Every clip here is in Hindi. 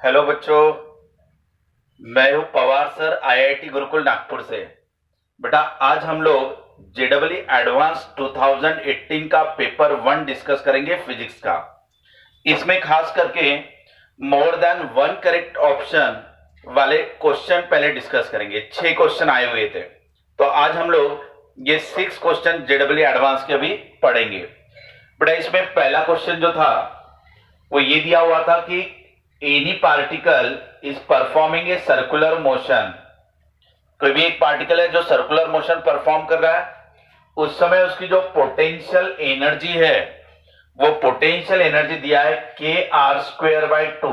हेलो बच्चों, मैं हूं पवार सर आईआईटी गुरुकुल नागपुर से। बेटा आज हम लोग जेडब्ल्यू एडवांस 2018 का पेपर 1 डिस्कस करेंगे फिजिक्स का। इसमें खास करके more than one correct option वाले क्वेश्चन पहले डिस्कस करेंगे। 6 क्वेश्चन आए हुए थे, तो आज हम लोग ये 6 क्वेश्चन जेडब्ल्यू एडवांस के भी पढ़ेंगे। बेटा इसमें पहला क्वेश्चन जो था वो ये दिया हुआ था कि any particle is performing a circular motion. कोई भी एक पार्टिकल है जो सर्कुलर मोशन परफॉर्म कर रहा है, उस समय उसकी जो पोटेंशियल एनर्जी है वो पोटेंशियल एनर्जी दिया है के आर स्क्वेयर बाय 2।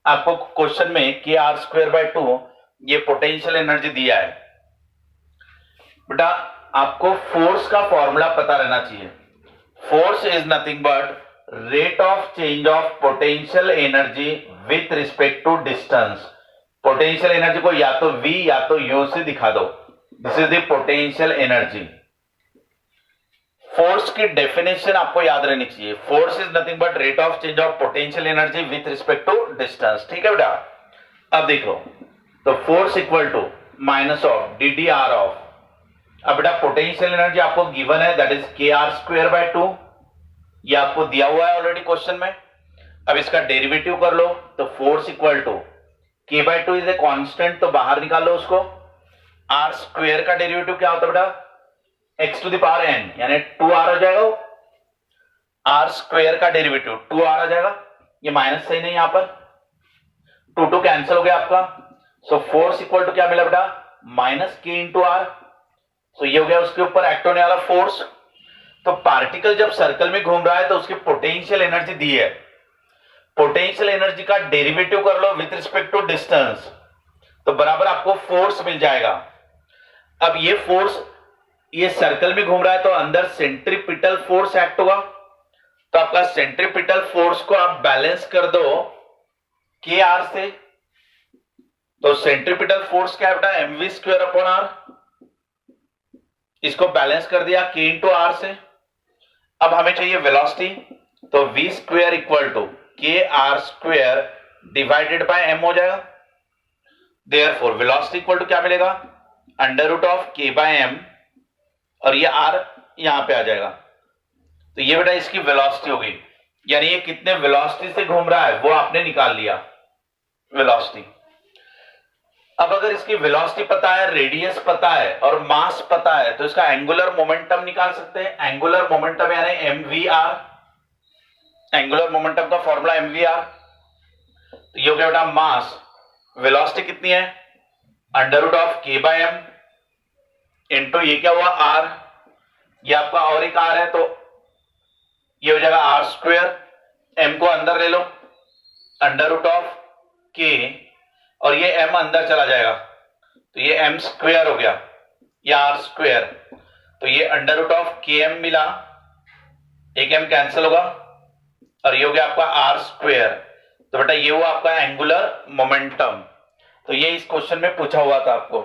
आपको क्वेश्चन में के आर स्क्वेयर बाय 2 ये पोटेंशियल एनर्जी दिया है। बेटा आपको फोर्स का फॉर्मूला पता रहना चाहिए। Force is nothing but rate of change of potential energy with respect to distance. Potential energy को या तो V या तो U से दिखा दो। This is the potential energy. Force की डेफिनेशन आपको याद रहनी चाहिए। Force is nothing but rate of change of potential energy with respect to distance. ठीक है बेटा, अब देखो तो force equal to minus of D D R of. अब बेटा पोटेंशियल एनर्जी आपको गिवन है, that is K R square by 2। ये आपको दिया हुआ है ऑलरेडी क्वेश्चन में। अब इसका डेरिवेटिव कर लो तो फोर्स इक्वल टू के बाय 2 इज ए कांस्टेंट, तो बाहर निकाल लो उसको। आर स्क्वेयर का डेरिवेटिव क्या होता है बेटा? X to the power N, यानी 2r हो जाएगा। आर स्क्वेयर का डेरिवेटिव 2r आ जाएगा। ये माइनस सही नहीं, यहां पर 2 कैंसिल हो गया आपका। सो फोर्स इक्वल टू क्या मिला बेटा? माइनस के इंटू आर। सो ये हो गया उसके ऊपर एक्ट होने वाला फोर्स। तो पार्टिकल जब सर्कल में घूम रहा है तो उसकी पोटेंशियल एनर्जी दी है। पोटेंशियल एनर्जी का डेरिवेटिव कर लो विथ रिस्पेक्ट टू डिस्टेंस, तो बराबर आपको फोर्स मिल जाएगा। अब ये फोर्स ये सर्कल में घूम रहा है तो अंदर सेंट्रीपिटल फोर्स एक्ट होगा। तो आपका सेंट्रीपिटल फोर्स को आप बैलेंस कर दो के आर से। तो सेंट्रीपिटल फोर्स क्या है बेटा? mv square upon R. इसको बैलेंस कर दिया के इंटू आर से। अब हमें चाहिए वेलोसिटी, तो v square equal to K R square divided by m हो जाएगा। देयरफॉर वेलोसिटी इक्वल टू क्या मिलेगा? Under root of k by m, और ये r यहां पे आ जाएगा। तो ये बेटा इसकी वेलोसिटी होगी, यानी ये कितने वेलोसिटी से घूम रहा है वो आपने निकाल लिया वेलोसिटी। अब अगर इसकी वेलोसिटी पता है, रेडियस पता है और मास पता है, तो इसका एंगुलर मोमेंटम निकाल सकते हैं। एंगुलर मोमेंटम यानी mvr। एंगुलर मोमेंटम का फॉर्मूला mvr। तो ये हो गया बेटा मास। वेलोसिटी कितनी है? Under root of k by m into ये क्या हुआ? r। ये आपका और एक r है, तो ये हो जाएगा r स्क्वेयर। m को अंदर ले लो, अंडर रूट ऑफ k, और ये m अंदर चला जाएगा तो ये m स्क्वेयर हो गया, ये r स्क्वेयर। तो ये अंडर रूट ऑफ km मिला, एक m कैंसिल होगा, और ये हो गया आपका r स्क्वेयर। तो बेटा ये हुआ आपका एंगुलर मोमेंटम। तो ये इस क्वेश्चन में पूछा हुआ था आपको।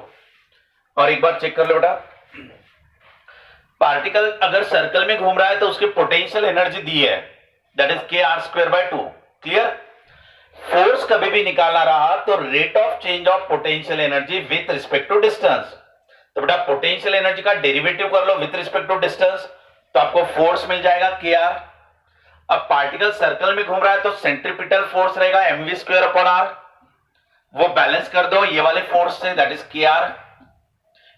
और एक बार चेक कर लो बेटा, पार्टिकल अगर सर्कल में घूम रहा है तो उसकी पोटेंशियल एनर्जी दी है, that is K R square by 2। Clear? Force कभी भी निकालना रहा तो rate of change of potential energy with respect to distance. तो बेटा पोटेंशियल एनर्जी का डेरिवेटिव कर लो विथ रिस्पेक्ट टू डिस्टेंस, तो आपको फोर्स मिल जाएगा के आर। अब पार्टिकल सर्कल में घूम रहा है तो सेंट्रीपिटल फोर्स रहेगा mv स्क्वायर अपॉन आर। वो बैलेंस कर दो ये वाले फोर्स से, दैट इज के आर।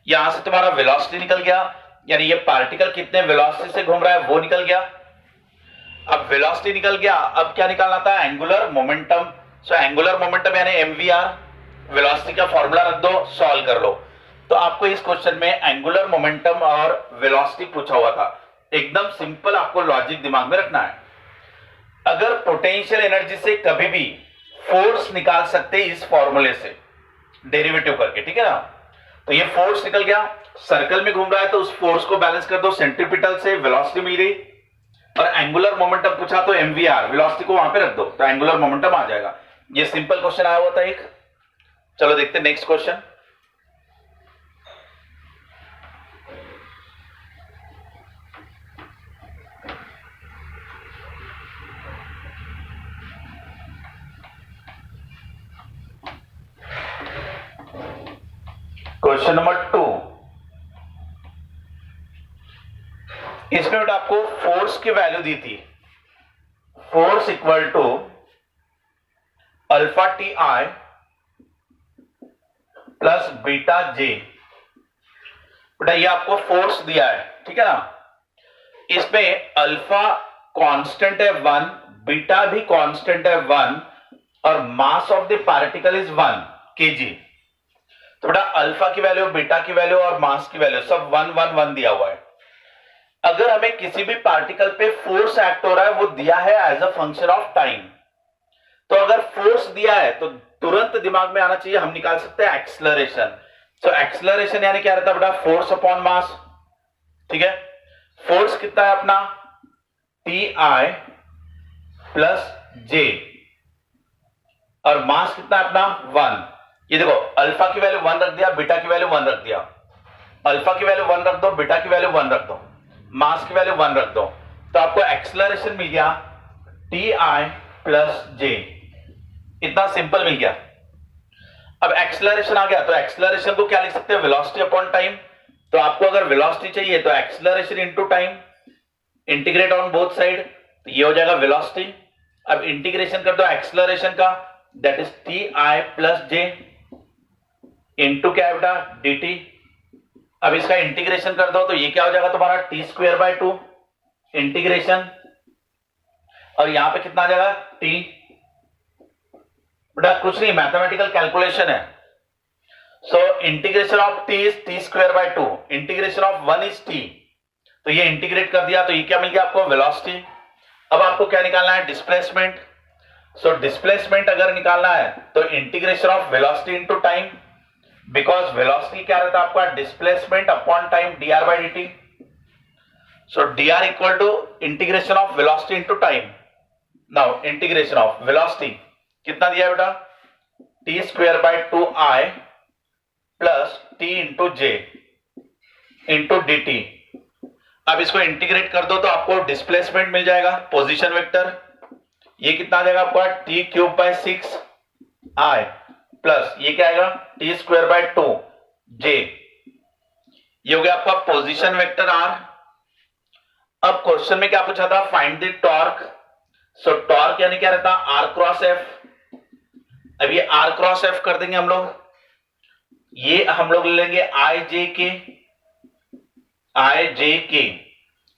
यहां से तुम्हारा वेलोसिटी निकल गया, यानी ये पार्टिकल कितने वेलोसिटी से घूम रहा है वो निकल गया। अब वेलोसिटी निकल गया, अब क्या निकालना था? Angular momentum. So angular momentum यानी mvr। वेलोसिटी का फॉर्मूला रख दो, सॉल्व कर लो। तो आपको इस क्वेश्चन में एंगुलर मोमेंटम और वेलोसिटी पूछा हुआ था। एकदम सिंपल, आपको लॉजिक दिमाग में रखना है। अगर पोटेंशियल एनर्जी से कभी भी फोर्स निकाल सकते इस फॉर्मूले से डेरिवेटिव करके, ठीक है ना? तो ये फोर्स निकल गया, सर्कल में घूम रहा है तो उस फोर्स को बैलेंस कर दो सेंट्रीपिटल से, वेलोसिटी मिल गई। और एंगुलर मोमेंटम पूछा तो mvr, वेलोसिटी को वहां पे रख दो तो एंगुलर मोमेंटम आ जाएगा। ये सिंपल क्वेश्चन आया हुआ था एक। चलो देखते हैं नेक्स्ट क्वेश्चन। क्वेश्चन नंबर 2, इसमें बेटा आपको फोर्स की वैल्यू दी थी, force equal to alpha t i plus beta j. बेटा ये आपको फोर्स दिया है, ठीक है ना। इसमें अल्फा कांस्टेंट है 1, बीटा भी कांस्टेंट है 1 और mass of the particle is 1 kg। तो बेटा अल्फा की वैल्यू, बीटा की वैल्यू और मास की वैल्यू सब 1 1 1 दिया हुआ है। अगर हमें किसी भी पार्टिकल पे फोर्स एक्ट हो रहा है, वो दिया है as a function of time. तो अगर फोर्स दिया है तो तुरंत दिमाग में आना चाहिए, हम निकाल सकते हैं एक्सलरेशन। तो एक्सलरेशन यानी क्या रहता है बेटा, फोर्स अपॉन मास, ठीक है। फोर्स कितना है अपना, टी आई प्लस जे, और मास कितना है अपना 1। ये देखो अल्फा की वैल्यू 1 रख दिया, बीटा की वैल्यू 1 रख दिया, अल्फा की वैल्यू 1 रख दो, बीटा की वैल्यू 1 रख दो, मास की वैल्यू 1 रख दो, तो आपको एक्सलरेशन मिल गया टी आई प्लस जे। इतना सिंपल मिल गया। अब एक्सलरेशन आ गया तो एक्सलरेशन को क्या लिख सकते हैं, वेलोसिटी अपॉन टाइम। तो आपको अगर वेलोसिटी चाहिए तो acceleration into time, integrate on both side, तो ये हो जाएगा वेलोसिटी। अब इंटीग्रेशन कर दो एक्सलरेशन का, that is T i plus J into क्या है बेटा, डी टी। अब इसका इंटीग्रेशन कर दो तो ये क्या हो जाएगा तुम्हारा टी स्क्वायर बाय 2 इंटीग्रेशन, और यहां पे कितना आ जाएगा टी। बेटा कुछ नहीं, मैथमेटिकल कैलकुलेशन है। So integration of T is T square by 2, integration of 1 is T. तो ये इंटीग्रेट कर दिया तो ये क्या मिल गया आपको, वेलोसिटी। अब आपको क्या निकालना है, डिस्प्लेसमेंट। सो डिस्प्लेसमेंट अगर निकालना है तो integration of velocity into time, because velocity क्या रहता है आपका, displacement upon time dr by dt। So dr equal to integration of velocity into time. Now integration of velocity कितना दिया बेटा, T square by 2i plus T into J into D T. अब इसको इंटीग्रेट कर दो तो आपको डिस्प्लेसमेंट मिल जाएगा, पोजीशन वेक्टर। ये कितना आ जाएगा आपका, T cube bye 6i plus ये क्या आएगा, टी स्क्वायर बाय 2 जे। ये हो गया आपका पोजीशन वेक्टर आर। अब क्वेश्चन में क्या पूछा था, find the torque. So torque यानी क्या रहता है, आर क्रॉस एफ। अब ये आर क्रॉस एफ कर देंगे हम लोग, ये हम लोग ले लेंगे आई जे के,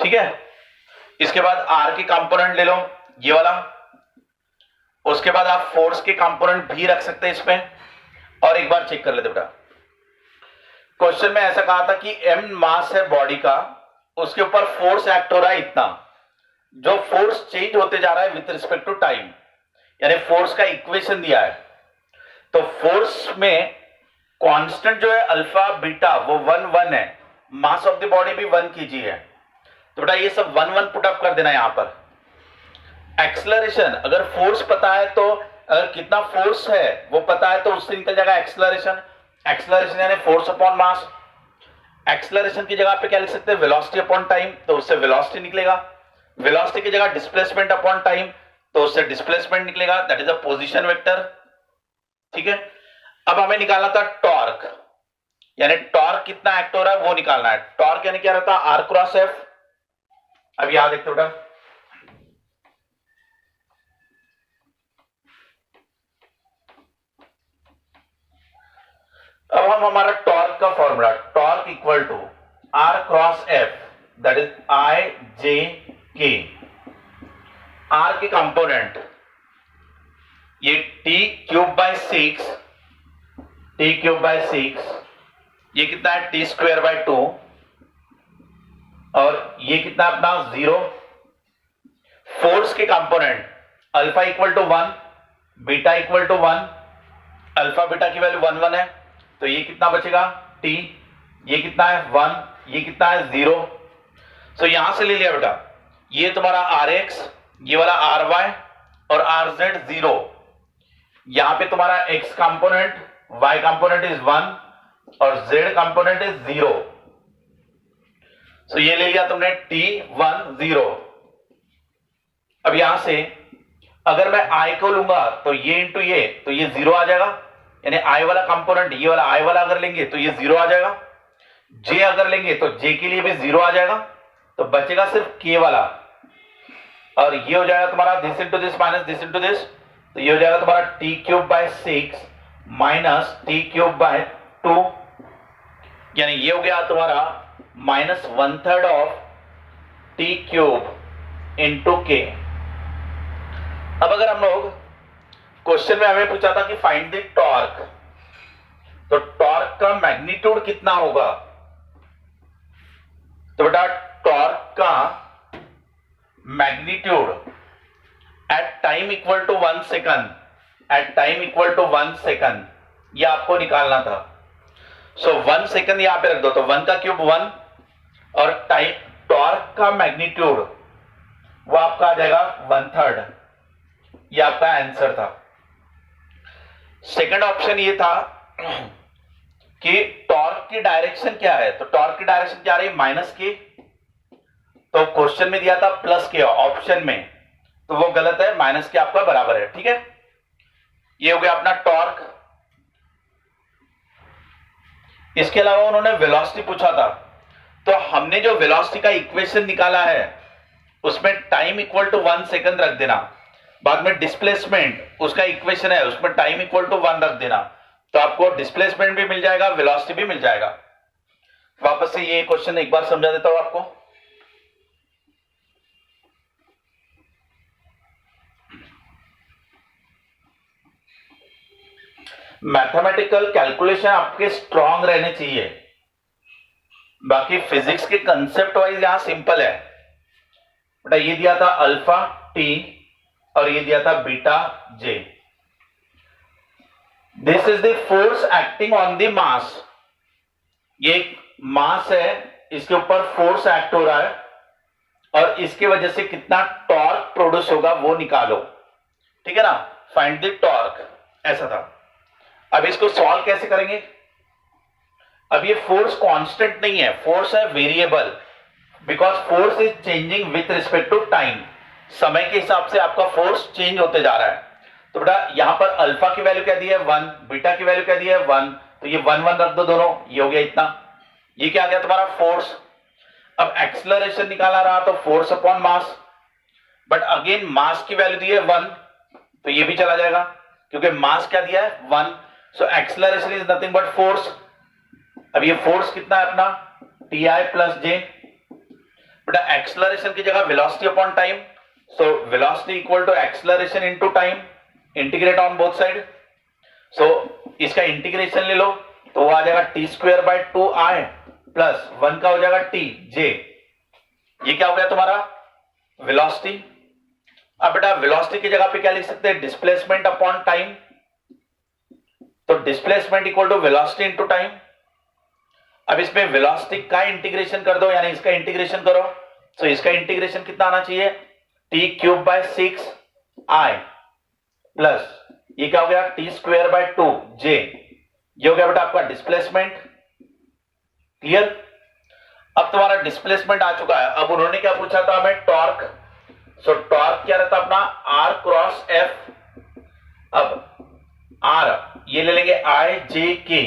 ठीक है। इसके बाद आर के कंपोनेंट ले लो, ये वाला। उसके बाद आप फोर्स के कंपोनेंट भी रख सकते हैं इसमें। और एक बार चेक कर लेते बेटा, क्वेश्चन में ऐसा कहा था कि m मास है बॉडी का, उसके ऊपर फोर्स एक्ट हो रहा है इतना, जो फोर्स चेंज होते जा रहा है विथ रिस्पेक्ट टू टाइम, यानी फोर्स का इक्वेशन दिया है। तो फोर्स में कांस्टेंट जो है अल्फा बीटा वो 1 1 है, मास ऑफ द बॉडी भी 1 kg है। तो बेटा ये सब 1 1 पुट अप कर देना यहां पर। एक्सलरेशन अगर फोर्स पता है तो, अगर कितना फोर्स है वो पता है तो उससे निकल जाएगा एक्सलरेशन। एक्सलरेशन यानी फोर्स अपॉन मास। एक्सलरेशन की जगह पे क्या लिख सकते हैं, वेलोसिटी अपॉन टाइम, तो उससे वेलोसिटी निकलेगा। वेलोसिटी की जगह डिस्प्लेसमेंट अपॉन टाइम, तो उससे डिस्प्लेसमेंट निकलेगा, that is a position vector, ठीक है। अब हमें निकालना था टॉर्क, यानी टॉर्क कितना एक्ट हो रहा है वो निकालना है। टॉर्क यानी क्या रहता है, आर क्रॉस एफ। अब यहां देखते बेटा, अब हम हमारा टॉर्क का formula, torque equal to r cross f, that is i j k. R के कंपोनेंट ये t cube by 6, t cube by 6, ये कितना है टी स्क्वायर बाय 2, और ये कितना अपना 0। फोर्स के component alpha equal to 1, beta equal to 1, alpha beta की वैल्यू 1 1 है, तो ये कितना बचेगा टी, ये कितना है 1, ये कितना है 0। सो यहां से ले लिया बेटा, ये तुम्हारा आर एक्स, ये वाला आर वाई और आर जेड 0। यहां पे तुम्हारा x component, y component is 1 और z कंपोनेंट इज 0। सो ये ले लिया तुमने t 1 0। अब यहां से अगर मैं i को लूंगा तो ये इंटू ये, तो ये 0 आ जाएगा, यानी आई वाला कंपोनेंट, ये वाला आई वाला अगर लेंगे तो ये 0 आ जाएगा, जे अगर लेंगे तो जे के लिए भी 0 आ जाएगा, तो बचेगा सिर्फ के वाला, और ये हो जाएगा तुम्हारा this into this minus this into this, तो ये हो जाएगा तुम्हारा T cube by 6 minus T cube bye 2, यानी ये हो गया तुम्हारा -1/3 ऑफ टी क्यूब इंटू के। अब अगर हम लोग क्वेश्चन में हमें पूछा था कि फाइंड द टॉर्क, तो टॉर्क का मैग्नीट्यूड कितना होगा, तो बेटा टॉर्क का magnitude at time equal to 1 second, at time equal to 1 second, ये आपको निकालना था। सो 1 सेकंड यहां पे रख दो, तो 1 का क्यूब 1, और टाइम टॉर्क का मैग्नीट्यूड वो आपका आ जाएगा 1/3, ये आपका आंसर था। सेकंड ऑप्शन ये था कि टॉर्क की डायरेक्शन क्या है, तो टॉर्क की डायरेक्शन क्या आ रही है माइनस के, तो क्वेश्चन में दिया था प्लस के ऑप्शन में, तो वो गलत है, माइनस के आपका बराबर है, ठीक है। ये हो गया अपना टॉर्क। इसके अलावा उन्होंने वेलोसिटी पूछा था, तो हमने जो वेलोसिटी का इक्वेशन निकाला है उसमें टाइम इक्वल टू 1 सेकंड रख देना, बाद में डिस्प्लेसमेंट उसका इक्वेशन है उसमें टाइम इक्वल टू 1 रख देना, तो आपको डिस्प्लेसमेंट भी मिल जाएगा, वेलोसिटी भी मिल जाएगा। वापस से ये क्वेश्चन एक बार समझा देता हूं आपको। मैथमेटिकल कैलकुलेशन आपके स्ट्रांग रहने चाहिए, बाकी फिजिक्स के कंसेप्ट वाइज यहां सिंपल है बेटा। ये दिया था अल्फा टी और ये दिया था beta J. This is the force acting on the mass, ये एक मास है, इसके ऊपर फोर्स एक्ट हो रहा है और इसके वजह से कितना टॉर्क प्रोड्यूस होगा वो निकालो, ठीक है ना, फाइंड द टॉर्क, ऐसा था। अब इसको सॉल्व कैसे करेंगे, अब ये फोर्स कांस्टेंट नहीं है, फोर्स है variable, because force is changing with respect to time, समय के हिसाब से आपका फोर्स चेंज होते जा रहा है। तो बेटा यहां पर अल्फा की वैल्यू क्या दी है 1, बीटा की वैल्यू क्या दी है 1, तो ये 1 1 रख दो दोनों, ये हो गया इतना, ये क्या आ गया तुम्हारा फोर्स। अब एक्सेलरेशन निकाला रहा तो force upon mass, but again mass की वैल्यू दी है 1, तो ये भी चला जाएगा क्योंकि मास क्या दिया है 1, so acceleration is nothing but force. अब ये फोर्स कितना है अपना टी आई प्लस जे, बेटा एक्सेलरेशन की जगह velocity upon time, so velocity equal to acceleration into time, integrate on both side, so इसका इंटीग्रेशन ले लो तो वो आ जाएगा t square by 2 i plus 1 का हो जाएगा टी जे, ये क्या हो गया तुम्हारा वेलोसिटी। अब बेटा वेलोसिटी की जगह पे क्या लिख सकते हैं डिस्प्लेसमेंट अपॉन टाइम, तो displacement equal to velocity into time. अब इसमें वेलोसिटी का इंटीग्रेशन कर दो, यानी इसका इंटीग्रेशन करो, तो इसका इंटीग्रेशन कितना आना चाहिए T cube by 6 I plus ये क्या हो गया टी स्क्वायर बाय 2 जे, ये हो गया बेटा आपका डिस्प्लेसमेंट। क्लियर, अब तुम्हारा डिस्प्लेसमेंट आ चुका है। अब उन्होंने क्या पूछा था हमें टॉर्क, सो टॉर्क क्या रहता अपना आर क्रॉस एफ। अब आर ये ले लेंगे आई जे के,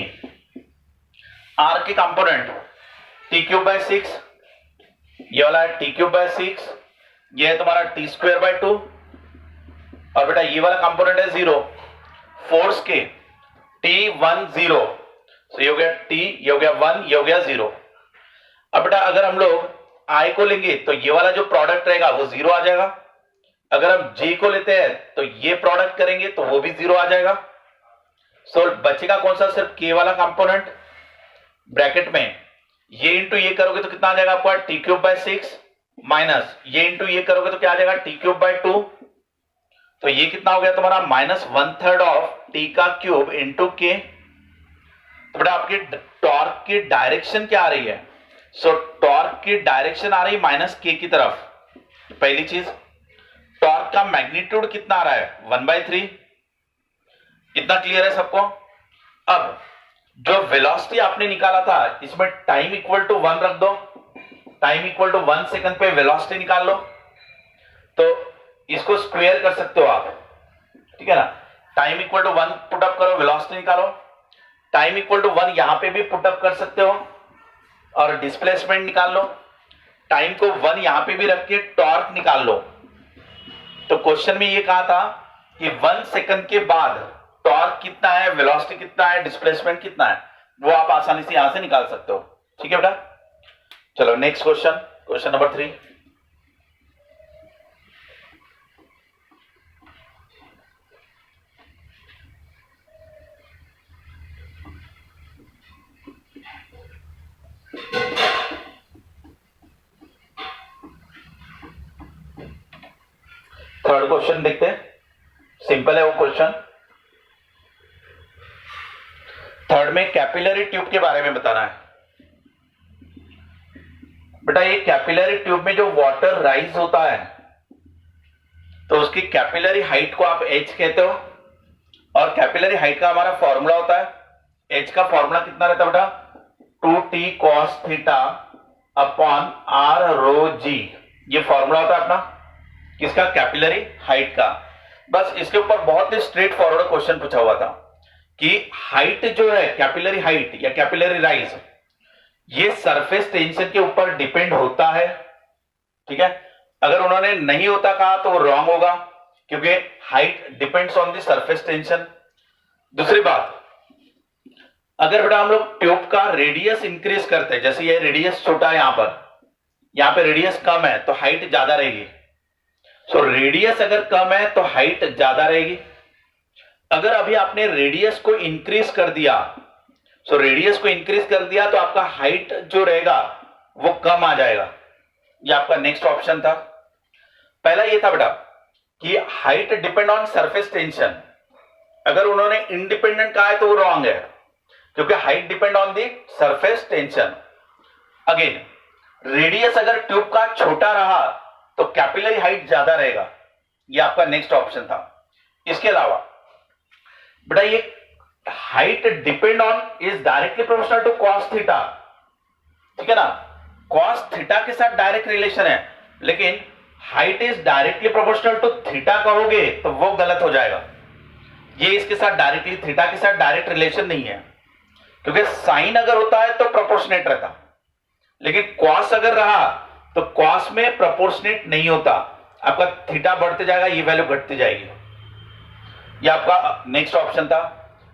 आर के कंपोनेंट टी क्यूब बाय 6, ये वाला है टी क्यूब बाय 6, ये है तुम्हारा टी स्क्वायर बाय 2, और बेटा ये वाला कंपोनेंट है 0, फोर्स के टी 1 0, तो ये हो गया टी, ये हो गया 1, ये हो गया 0। अब बेटा अगर हम लोग आई को लेंगे तो ये वाला जो प्रोडक्ट रहेगा वो 0 आ जाएगा, अगर हम जे को लेते हैं तो ये प्रोडक्ट करेंगे तो वो भी 0 आ जाएगा। सो बचेगा कौन सा सिर्फ के वाला कंपोनेंट, ब्रैकेट में ये इंटू ये करोगे तो कितना आ जाएगा आपका टी क्यूब बाय 6 माइनस ये इंटू ये करोगे तो क्या आ जाएगा टी क्यूब बाय 2, तो ये कितना हो गया तुम्हारा -1/3 ऑफ टी का क्यूब इंटू के। तो बेटा आपकी टॉर्क की डायरेक्शन क्या आ रही है, सो टॉर्क की डायरेक्शन आ रही है माइनस के की तरफ। पहली चीज टॉर्क का मैग्नीट्यूड कितना आ रहा है 1/3, इतना क्लियर है सबको। अब जो वेलोसिटी आपने निकाला था इसमें टाइम इक्वल टू 1 रख दो, टाइम इक्वल टू 1 सेकंड पे वेलोसिटी निकाल लो, तो इसको स्क्वायर कर सकते हो आप, ठीक है ना। टाइम इक्वल टू 1 पुटअप करो, वेलोसिटी निकालो। टाइम इक्वल टू 1 यहां पे भी पुटअप कर सकते हो और डिस्प्लेसमेंट निकाल लो। टाइम को 1 यहां पे भी रख के टॉर्क निकाल लो। तो क्वेश्चन में ये कहा था कि 1 सेकंड के बाद टॉर्क कितना है, वेलोसिटी कितना है, डिस्प्लेसमेंट कितना है, वो आप आसानी से यहां से निकाल सकते हो। ठीक है बेटा, चलो next question, question number 3। Third question देखते हैं, सिंपल है वो क्वेश्चन। थर्ड में कैपिलरी ट्यूब के बारे में बताना है। बेटा ये कैपिलरी ट्यूब में जो वाटर राइज होता है तो उसकी कैपिलरी हाइट को आप h कहते हो, और कैपिलरी हाइट का हमारा फॉर्मूला होता है, h का फॉर्मूला कितना रहता है बेटा, 2t cos theta upon r रो g। ये फॉर्मूला होता है अपना किसका, कैपिलरी हाइट का। बस इसके ऊपर बहुत ही स्ट्रेट फॉरवर्ड क्वेश्चन पूछा हुआ था कि हाइट जो है, कैपिलरी हाइट या कैपिलरी राइज, ये सरफेस टेंशन के ऊपर डिपेंड होता है। ठीक है, अगर उन्होंने नहीं होता कहा तो रॉन्ग होगा, क्योंकि height depends on the surface tension. दूसरी बात, अगर बेटा हम लोग ट्यूब का रेडियस इंक्रीज करते हैं, जैसे ये रेडियस छोटा है यहां पे रेडियस कम है तो हाइट ज्यादा रहेगी। सो रेडियस अगर कम है तो हाइट ज्यादा रहेगी। अगर अभी आपने रेडियस को इंक्रीज कर दिया, सो रेडियस को इंक्रीज कर दिया तो आपका हाइट जो रहेगा वो कम आ जाएगा। ये आपका नेक्स्ट ऑप्शन था। पहला ये था बेटा कि height depend on surface tension, अगर उन्होंने इंडिपेंडेंट कहा है तो वो रॉन्ग है, क्योंकि height depend on the surface tension. Again radius अगर ट्यूब का छोटा रहा तो कैपिलरी हाइट ज्यादा रहेगा। ये आपका नेक्स्ट ऑप्शन था। इसके अलावा बेटा ये height depend on is directly proportional to cos theta. ठीक है ना, कॉस थीटा के साथ डायरेक्ट रिलेशन है, लेकिन height is directly proportional to theta कहोगे तो वो गलत हो जाएगा। ये इसके साथ डायरेक्टली, थीटा के साथ डायरेक्ट रिलेशन नहीं है, क्योंकि साइन अगर होता है तो प्रोपोर्शनेट रहता, लेकिन कॉस अगर रहा तो कॉस में प्रोपोर्शनेट नहीं होता, आपका थीटा बढ़ते जाएगा, ये वैल्यू घटती जाएगी। ये आपका नेक्स्ट ऑप्शन था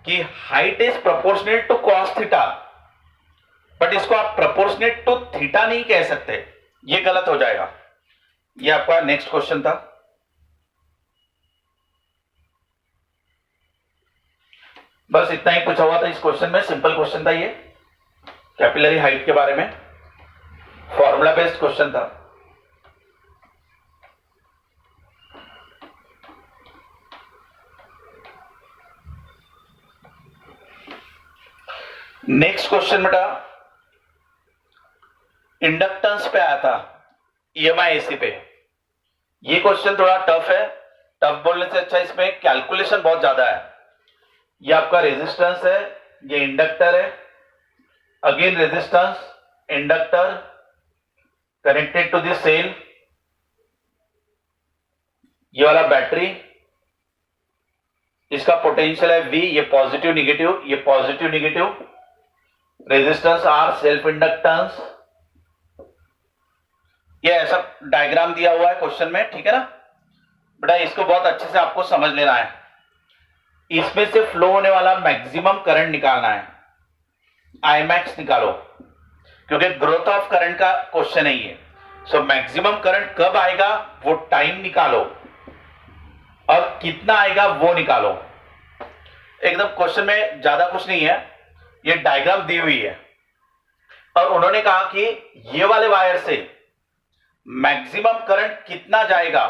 कि height is proportionate to cos theta, but इसको आप प्रोपोर्शनेट टू थीटा नहीं कह सकते, ये गलत हो जाएगा। ये आपका नेक्स्ट क्वेश्चन था। बस इतना ही पूछा हुआ था इस क्वेश्चन में, सिंपल क्वेश्चन था ये, कैपिलरी हाइट के बारे में, फॉर्मूला बेस्ड क्वेश्चन था। नेक्स्ट क्वेश्चन बेटा इंडक्टेंस पे आया था, ईएमआई एसी पे। ये क्वेश्चन थोड़ा टफ है, टफ बोलने से अच्छा इसमें कैलकुलेशन बहुत ज्यादा है। ये आपका रेजिस्टेंस है, ये इंडक्टर है, again resistance, inductor connected to this cell, ये वाला बैटरी, इसका पोटेंशियल है V, ये पॉजिटिव निगेटिव, ये positive negative, resistance R, self inductance. ये ऐसा डायग्राम दिया हुआ है क्वेश्चन में। ठीक है ना बेटा, इसको बहुत अच्छे से आपको समझ लेना है। इसमें से फ्लो होने वाला मैक्सिमम करंट निकालना है, आई मैक्स निकालो, क्योंकि ग्रोथ ऑफ करंट का क्वेश्चन है ये। सो मैक्सिमम करंट कब आएगा वो टाइम निकालो, और कितना आएगा वो निकालो। एकदम क्वेश्चन में ज्यादा कुछ नहीं है, ये डायग्राम दी हुई है, और उन्होंने कहा कि ये वाले वायर से मैक्सिमम करंट कितना जाएगा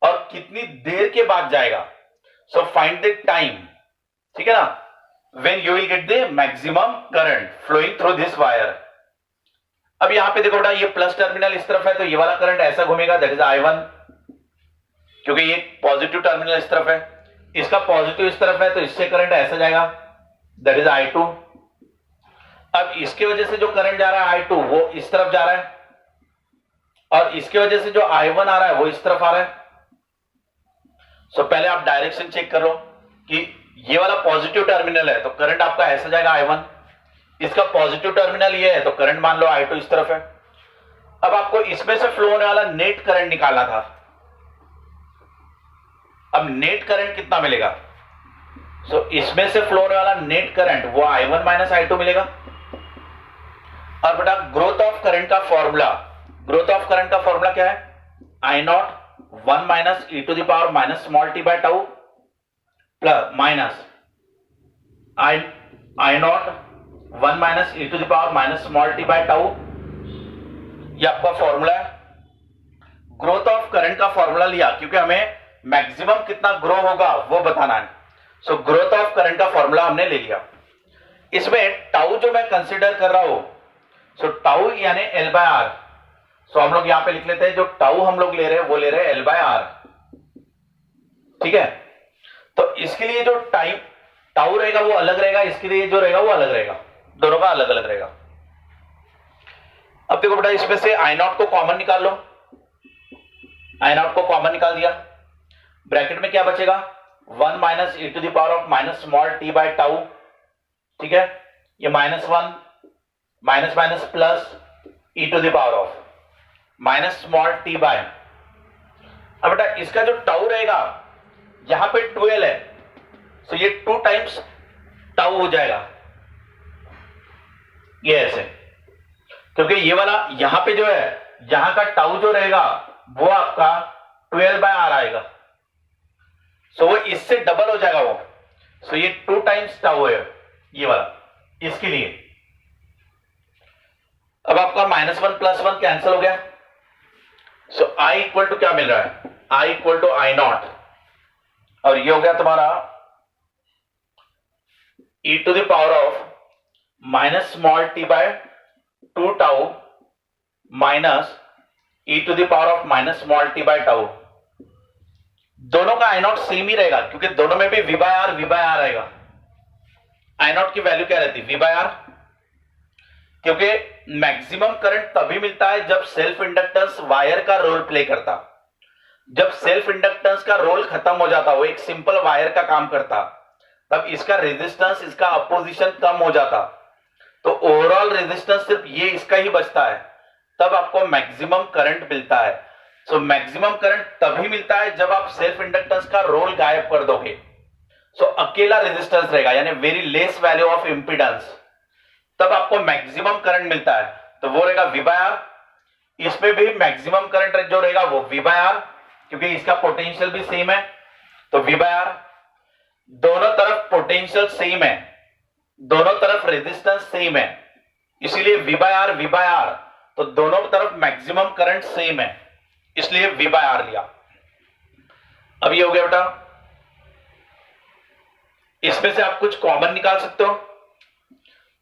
और कितनी देर के बाद जाएगा। सो फाइंड द टाइम, ठीक है ना, when you will get the maximum current flowing through this wire. अब यहां पे देखो बेटा, ये प्लस टर्मिनल इस तरफ है तो ये वाला करंट ऐसा घूमेगा, दैट इज I1, क्योंकि ये पॉजिटिव टर्मिनल इस तरफ है, इसका पॉजिटिव इस तरफ है तो इससे करंट ऐसा जाएगा, दैट इज I2। अब इसके वजह से जो करंट जा रहा है I2 वो इस तरफ जा रहा है, और इसके वजह से जो I1 आ रहा है वो इस तरफ आ रहा है। सो पहले आप डायरेक्शन चेक करो, कि ये वाला पॉजिटिव टर्मिनल है तो करंट आपका ऐसा जाएगा I1, इसका पॉजिटिव टर्मिनल ये है तो करंट मान लो I2 इस तरफ है। अब आपको इसमें से फ्लो होने वाला नेट करंट निकालना था। अब नेट करंट कितना मिलेगा? सो इसमें से फ्लो होने वाला नेट करंट वो I1 माइनस I2 मिलेगा। और बेटा ग्रोथ ऑफ करंट का फॉर्मूला, ग्रोथ ऑफ करंट का फॉर्मूला क्या है? I naught 1 minus e to the power minus small t by tau plus minus I naught 1 minus e to the power minus small t by tau. ये आपका फॉर्मूला है। ग्रोथ ऑफ करंट का फॉर्मूला लिया क्योंकि हमें मैक्सिमम कितना ग्रो होगा वो बताना है। सो ग्रोथ ऑफ करंट का फॉर्मूला हमने ले लिया। इसमें टाउ जो मैं कंसीडर कर रहा हूं, सो टाउ यानी L बाय आर। सो हम लोग यहां पे लिख लेते हैं जो टाउ हम लोग ले रहे हैं वो ले रहे हैं L बाय आर, ठीक है। तो इसके लिए जो टाइम टाउ रहेगा वो अलग रहेगा, इसके लिए जो रहेगा वो अलग रहेगा, दोनों का अलग अलग रहेगा। अब देखो बेटा इसमें से I नॉट को कॉमन निकाल लो। I नॉट को कॉमन निकाल दिया, ब्रैकेट में क्या बचेगा? 1 minus e to the power of minus small t by tau, ठीक है। ये -1 minus minus plus e to the power of minus small t by. अब बेटा इसका जो टाउ रहेगा यहां पे 12 है, सो ये 2 टाइम्स टाउ हो जाएगा, ये ऐसे, क्योंकि ये वाला यहां पे जो है यहां का टाउ जो रहेगा वो आपका 12 बाय आर आएगा। सो वो इससे डबल हो जाएगा वो, सो ये 2 टाइम्स टाउ है ये वाला, इसके लिए। अब आपका -1 + 1 कैंसिल हो गया। सो I इक्वल टू क्या मिल रहा है? I equal to I naught, और ये हो गया तुम्हारा e to the power of minus small t by 2 tau minus e to the power of minus small t by tau. दोनों का I नॉट सेम ही रहेगा क्योंकि दोनों में भी V बाय आर आएगा। I नॉट की वैल्यू क्या रहती है? V बाय आर, क्योंकि मैक्सिमम करंट तभी मिलता है जब सेल्फ इंडक्टेंस वायर का रोल प्ले करता। जब सेल्फ इंडक्टेंस का रोल खत्म हो जाता, वो एक सिंपल वायर का काम करता, तब इसका रेजिस्टेंस, इसका अपोजिशन कम हो जाता, तो ओवरऑल रेजिस्टेंस सिर्फ ये इसका ही बचता है, तब आपको मैक्सिमम करंट मिलता है। सो मैक्सिमम करंट तभी मिलता है जब आप सेल्फ इंडक्टेंस का रोल गायब कर दोगे। सो अकेला रेजिस्टेंस रहेगा यानी very less value of impedance, तब आपको मैक्सिमम करंट मिलता है, तो वो रहेगा V बाय आर। इसमें भी मैक्सिमम करंट जो रहेगा वो V बाय आर, क्योंकि इसका पोटेंशियल भी सेम है, तो V बाय आर। दोनों तरफ पोटेंशियल सेम है, दोनों तरफ रेजिस्टेंस सेम है, इसीलिए V बाय आर, तो दोनों तरफ मैक्सिमम करंट सेम है, इसलिए V बाय आर लिया। अब ये हो गया बेटा। इसमें से आप कुछ कॉमन निकाल सकते हो,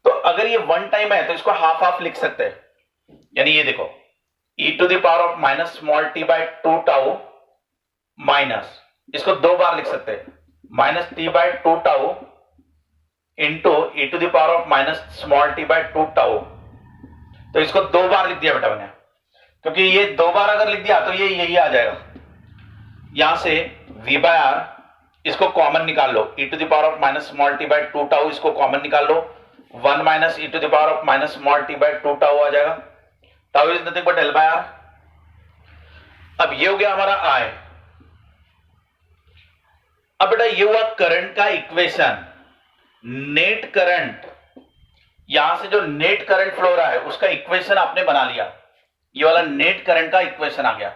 तो अगर ये 1 टाइम है तो इसको हाफ हाफ लिख सकते हैं, यानी ये देखो e to the power of minus small t by 2 tau minus, इसको 2 बार लिख सकते हैं, minus t by 2 tau into e to the power of minus small t by 2 tau. तो इसको 2 बार लिख दिया बेटा मैंने, क्योंकि ये 2 बार अगर लिख दिया तो ये यही आ जाएगा। यहां से V बाय आर, इसको कॉमन निकाल लो, e to the power of minus small t by 2 tau, इसको कॉमन निकाल लो, 1 minus e to the power of minus small t by 2 tau आ जाएगा। Tau is nothing but L by r. अब ये हो गया हमारा I। अब बेटा ये हुआ करंट का इक्वेशन। नेट करंट, यहां से जो नेट करंट फ्लो रहा है उसका इक्वेशन आपने बना लिया, ये वाला नेट करंट का इक्वेशन आ गया।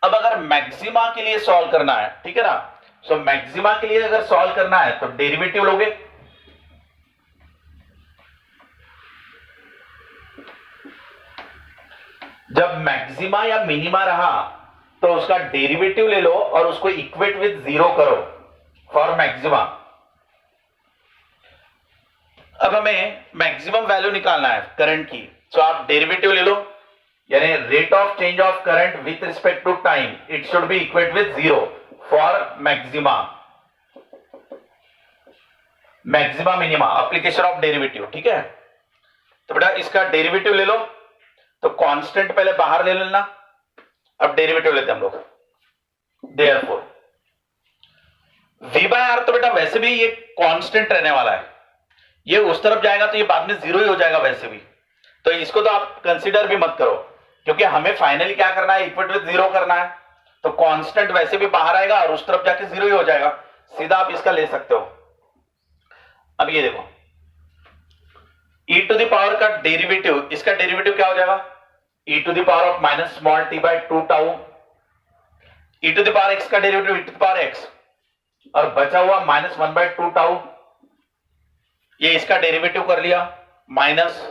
अब अगर मैक्सिमा के लिए सॉल्व करना है, ठीक है ना, सो मैक्सिमा के लिए अगर सॉल्व करना है तो डेरिवेटिव लोगे, जब मैक्सिमा या मिनिमा रहा तो उसका डेरिवेटिव ले लो और उसको इक्वेट विद 0 करो फॉर मैक्सिमा। अब हमें मैक्सिमम वैल्यू निकालना है करंट की, सो आप डेरिवेटिव ले लो, यानी rate of change of current with respect to time, it should be equate with 0 for maxima. Maxima minima, application of derivative, ठीक है। तो बेटा इसका डेरिवेटिव ले लो, तो कांस्टेंट पहले बाहर ले लेना, अब डेरिवेटिव लेते हैं हम लोग। देयरफॉर v बाय आर तो बेटा वैसे भी ये कांस्टेंट रहने वाला है, ये उस तरफ जाएगा तो ये बाद में जीरो ही हो जाएगा वैसे भी, तो इसको तो आप कंसीडर भी मत करो, क्योंकि हमें फाइनली क्या करना है, इक्वल टू जीरो करना है, तो कांस्टेंट वैसे भी बाहर आएगा और उस तरफ जाके जीरो ही हो जाएगा, सीधा आप इसका ले सकते हो। अब ये देखो e टू द पावर का डेरिवेटिव, इसका डेरिवेटिव क्या हो जाएगा, e to the power of minus small t by 2 tau, e to the power x का derivative e to the power x, और बचा हुआ माइनस 1 बाय 2 टाउ, ये इसका डेरिवेटिव कर लिया माइनस,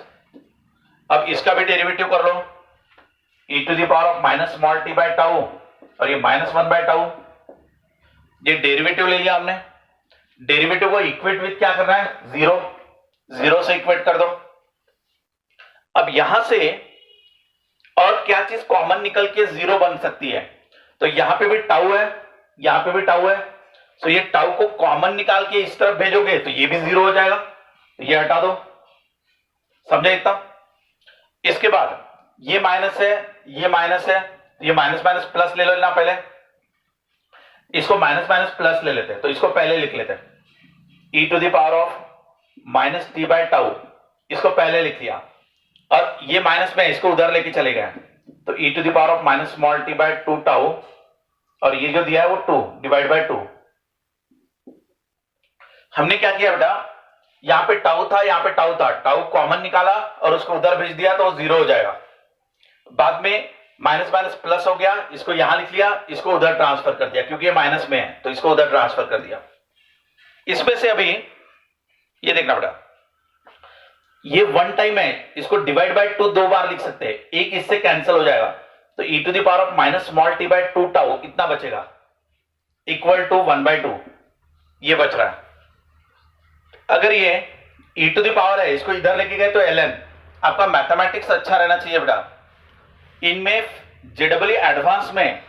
अब इसका भी डेरिवेटिव कर लो e to the power of minus small t by tau, और ये माइनस 1 बाय टाउ, ये डेरिवेटिव ले लिया हमने, डेरिवेटिव को इक्वेट विथ क्या करना है, जीरो, जीरो से इक्वेट कर दो। अब यहां से और क्या चीज कॉमन निकल के जीरो बन सकती है, तो यहां पे भी टाउ है, यहां पे भी टाउ है, तो ये टाउ को कॉमन निकाल के इस तरफ भेजोगे तो ये भी जीरो हो जाएगा, तो ये हटा दो, समझे इतना। इसके बाद ये माइनस है, ये माइनस है, ये माइनस माइनस प्लस ले लेना, पहले इसको माइनस माइनस प्लस ले लेते हैं, तो इसको पहले लिख लेते हैं, e to the power of minus t by tau, इसको पहले लिख लिया, और ये माइनस में इसको उधर लेके चले गए, तो e to the power of minus small t by 2 tau, और ये जो दिया है वो 2 डिवाइड बाय 2। हमने क्या किया बेटा, यहां पे टाउ था, यहां पे टाउ था, टाउ कॉमन निकाला और उसको उधर भेज दिया तो जीरो हो जाएगा, बाद में माइनस माइनस प्लस हो गया, इसको यहां लिख लिया, इसको उधर ट्रांसफर कर दिया, क्योंकि ये माइनस में है तो इसको उधर ट्रांसफर कर दिया। इसमें से अभी ये देखना बेटा, ये वन टाइम है, इसको डिवाइड बाय 2 दो बार लिख सकते हैं, एक इससे कैंसिल हो जाएगा, तो e to the power of minus small t by 2 tau इतना बचेगा, इक्वल टू 1 बाय 2, ये बच रहा है। अगर ये e टू द पावर है, इसको इधर लेके गए तो ln, आपका मैथमेटिक्स अच्छा रहना चाहिए बेटा, इनमें जेडब्ल्यू एडवांस में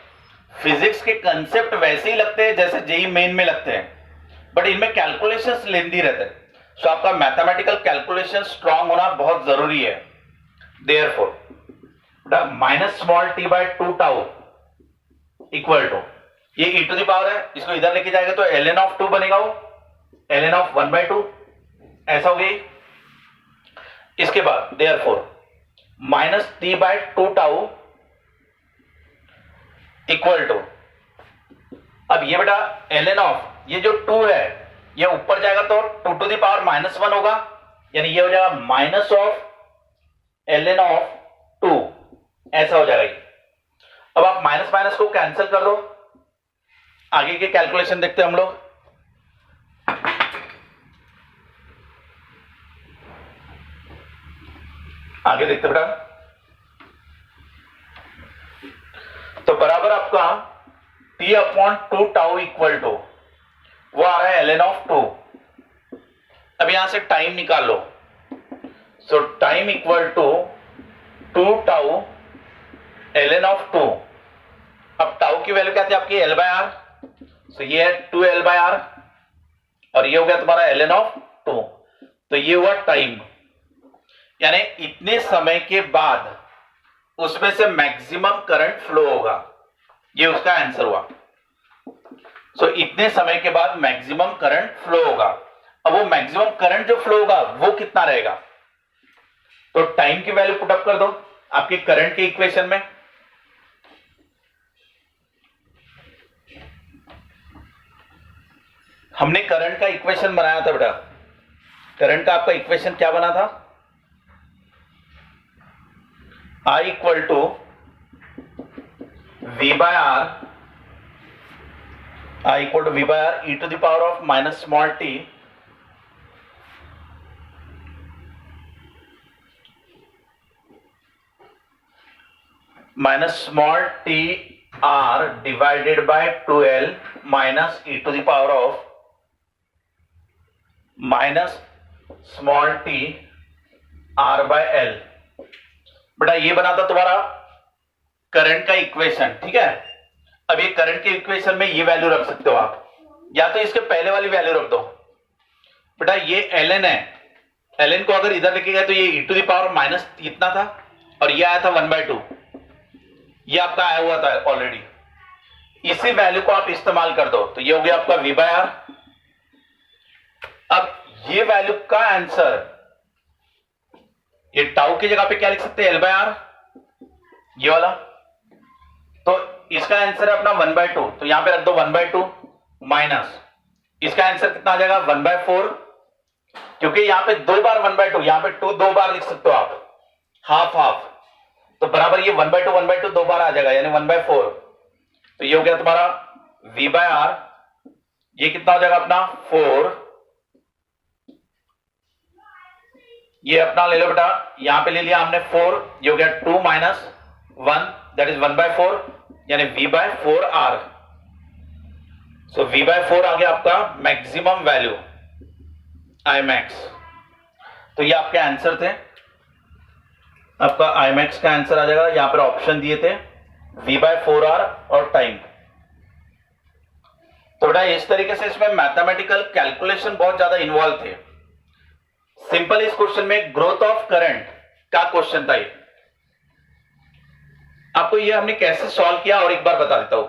फिजिक्स के कंसेप्ट वैसे ही लगते हैं जैसे जेई मेन में लगते हैं, बट इनमें कैलकुलेशंस लेंदी रहते हैं, सो आपका मैथमेटिकल कैलकुलेशन स्ट्रांग होना बहुत जरूरी है। Therefore minus small t by 2 tau equal to, ये e टू द पावर है, इसको इधर लेके जाएगा तो ln ऑफ 2 बनेगा, वो ln ऑफ 1 बाय 2, ऐसा हो गई। इसके बाद therefore minus t by 2 tau equal to, अब ये बेटा ln ऑफ, ये जो 2 है ये ऊपर जाएगा तो 2 टू द पावर माइनस 1 होगा, यानी ये हो जाएगा माइनस ऑफ ln ऑफ 2, ऐसा हो जाएगा ये। अब आप माइनस माइनस को कैंसिल कर दो, आगे के कैलकुलेशन देखते हैं हम लोग। आगे देखते बेटा, तो बराबर आपका t upon 2 tau equal to, वो आ रहा है ln ऑफ 2। अब यहां से टाइम निकाल लो, so time equal to 2 tau ln of 2। अब टाउ की वैल्यू क्या थी आपकी, l बाय आर, सो ये है 2l बाय आर, और ये हो गया तुम्हारा ln ऑफ 2, तो ये हुआ टाइम, यानी इतने समय के बाद उसमें से मैक्सिमम करंट फ्लो होगा, ये उसका आंसर हुआ। सो इतने समय के बाद मैक्सिमम करंट फ्लो होगा। अब वो मैक्सिमम करंट जो फ्लो होगा वो कितना रहेगा, तो टाइम की वैल्यू पुट अप कर दो आपके करंट के इक्वेशन में, हमने करंट का इक्वेशन बनाया था बेटा, करंट का आपका इक्वेशन क्या बना था, I equal to V by R, I equal to V by R e to the power of minus small t minus small t r divided by 2l minus e to the power of minus small t r by l। बेटा ये बना था तुम्हारा करंट का इक्वेशन, ठीक है। अब ये करंट के इक्वेशन में ये वैल्यू रख सकते हो आप, या तो इसके पहले वाली वैल्यू रख दो। बेटा ये ln है, ln को अगर इधर लेके गए तो ये e to the power minus इतना था, और ये आया था 1/2, ये आपका आया हुआ था ऑलरेडी। इसी वैल्यू को आप इस्तेमाल कर दो तो ये हो गया आपका V बाय आर। अब ये वैल्यू का आंसर, ये टाउ की जगह पे क्या लिख सकते हैं, L बाय आर, ये वाला। तो इसका आंसर है अपना 1/2, तो यहां पे रख दो 1/2 माइनस इसका आंसर कितना आ जाएगा 1/4, क्योंकि यहां पे 2 बार 1/2, यहां पे 2 2 बार लिख सकते हो आप, हाफ हाफ, तो बराबर ये 1/2 2 बार आ जाएगा, यानी 1/4। तो ये हो गया तुम्हारा V बाय आर, ये कितना हो जाएगा अपना 4, ये अपना ले लो बेटा, यहां पे ले लिया हमने 4, ये हो गया 2 माइनस 1 दैट इज 1/4, यानी V by 4 R. So V by 4 आ गया आपका मैक्सिमम वैल्यू आई मैक्स। तो ये आपके आंसर थे, आपका आई मैक्स का आंसर आ जाएगा। यहां पर ऑप्शन दिए थे V बाय 4 आर और टाइम। तो बेटा इस तरीके से इसमें मैथमेटिकल कैलकुलेशन बहुत ज्यादा इन्वॉल्व थे। सिंपल इस क्वेश्चन में ग्रोथ ऑफ करंट का क्वेश्चन था ये। आपको ये हमने कैसे सॉल्व किया और एक बार बता देता हूं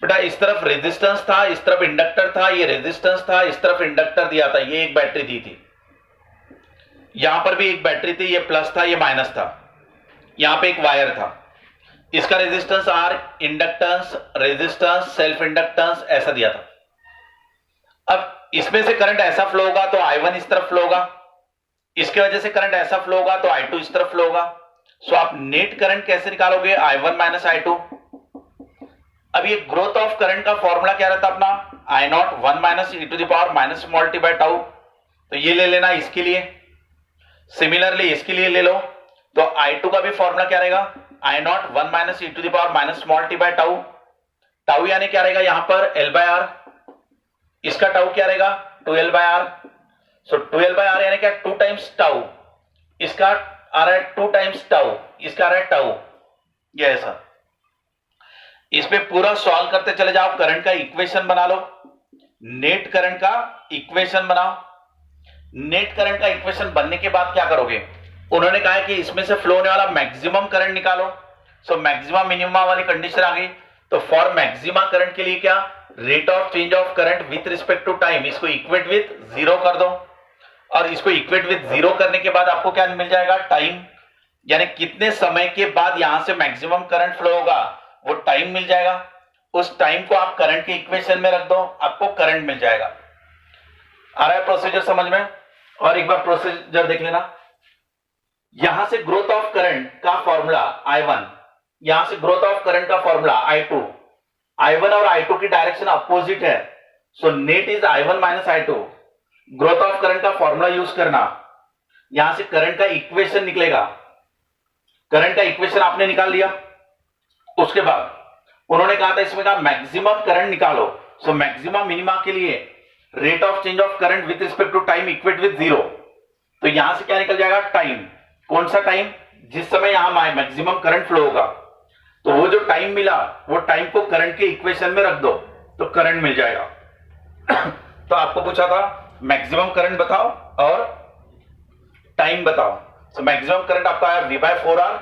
बेटा। इस तरफ रेजिस्टेंस था, इस तरफ इंडक्टर था, ये रेजिस्टेंस था, इस तरफ इंडक्टर दिया था, ये एक बैटरी दी थी, यहां पर भी एक बैटरी थी, ये प्लस था, ये माइनस था, यहां पे एक वायर था, इसका resistance R, inductance, resistance, self inductance ऐसा दिया था। अब इसमें से करंट ऐसा फ्लो होगा तो I1 इस तरफ फ्लो होगा, इसके वजह से करंट ऐसा फ्लो होगा तो I2 इस तरफ फ्लो होगा। सो आप नेट करंट कैसे निकालोगे, I1 माइनस I2। अब ये ग्रोथ ऑफ करंट का फॉर्मूला क्या रहता अपना, I0 1 minus e to the power minus small t by tau. तो ये ले लेना इसके लिए, सिमिलरली इसके लिए ले लो। तो I2 का भी फॉर्मूला क्या रहेगा, I0 1 minus e to the power minus small t by tau. Tau यानी क्या रहेगा यहां पर L बाय आर, इसका टाउ क्या रहेगा 2L by R. So 2L by R यानी क्या 2 टाइम्स टाउ, इसका आ रहा है 2 टाइम्स टाउ, इसका आ रहा है टाउ, ये ऐसा। इस पे पूरा सॉल्व करते चले जाओ, करंट का इक्वेशन बना लो, नेट करंट का इक्वेशन बनाओ। नेट करंट का इक्वेशन बनने के बाद क्या करोगे, उन्होंने कहा है कि इसमें से फ्लो होने वाला मैक्सिमम करंट निकालो। सो मैक्सिमम मिनिमम वाली कंडीशन आ गई। तो फॉर मैक्सिमम करंट के लिए क्या, rate of change of current with respect to time, इसको इक्वेट विथ 0 कर दो, और इसको इक्वेट विथ 0 करने के बाद आपको क्या मिल जाएगा, टाइम, यानी कितने समय के बाद यहां से मैक्सिमम करंट फ्लो होगा वो टाइम मिल जाएगा। उस टाइम को आप करंट के इक्वेशन में रख दो, आपको करंट मिल जाएगा। आ रहा है प्रोसीजर समझ में? और एक बार प्रोसीजर देख लेना। यहां से ग्रोथ ऑफ करंट का फॉर्मूला I1, यहां से ग्रोथ ऑफ करंट का फॉर्मूला I2, I1 और I2 की डायरेक्शन अपोजिट है, so net is I1 minus I2। Growth of current का फॉर्मूला यूज करना, यहां से करंट का इक्वेशन निकलेगा। करंट का इक्वेशन आपने निकाल लिया, उसके बाद उन्होंने कहा था इसमें का मैक्सिमम करंट निकालो। सो मैक्सिमम मिनिमा के लिए rate of change of current with respect to time equate with 0। तो यहां से क्या निकल जाएगा, टाइम। कौन सा टाइम, जिस समय यहां मैक्सिमम करंट फ्लो होगा। तो वो जो टाइम मिला वो टाइम को करंट के इक्वेशन में रख दो तो करंट मिल जाएगा। तो आपको पूछा था मैक्सिमम करंट बताओ और टाइम बताओ। सो मैक्सिमम करंट आपका आया V by 4 R.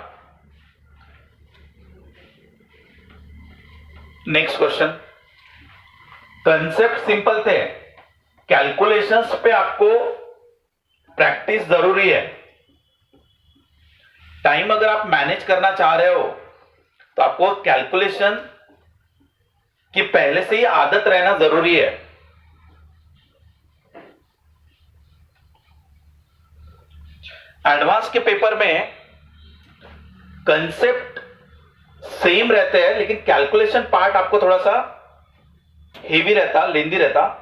Next question, concept simple थे, कैलकुलेशंस पे आपको प्रैक्टिस जरूरी है। टाइम अगर आप मैनेज करना चाह रहे हो तो आपको कैलकुलेशन की पहले से ही आदत रहना जरूरी है। एडवांस के पेपर में कंसेप्ट सेम रहते हैं, लेकिन कैलकुलेशन पार्ट आपको थोड़ा सा हेवी रहता, लेंदी रहता।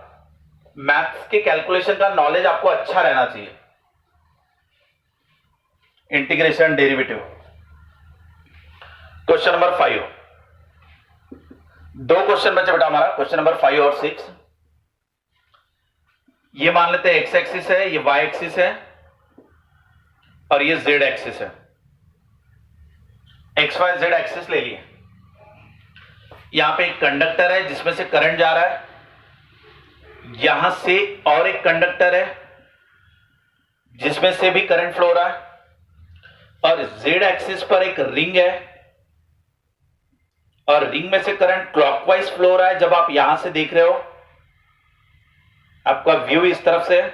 मैथ्स के कैलकुलेशन का नॉलेज आपको अच्छा रहना चाहिए, integration, derivative. Question number 5, 2 question बचे बेटा हमारा, क्वेश्चन नंबर 5 और 6। ये मान लेते हैं एक्स एक्सिस है, ये वाई एक्सिस है और ये जेड एक्सिस है। एक्स वाई जेड एक्सिस ले लिए। यहां पे एक कंडक्टर है जिसमें से करंट जा रहा है, यहां से और एक कंडक्टर है जिसमें से भी करंट फ्लो हो रहा है, और जेड एक्सिस पर एक रिंग है और रिंग में से करंट क्लॉकवाइज फ्लो हो रहा है, जब आप यहां से देख रहे हो, आपका व्यू इस तरफ से है,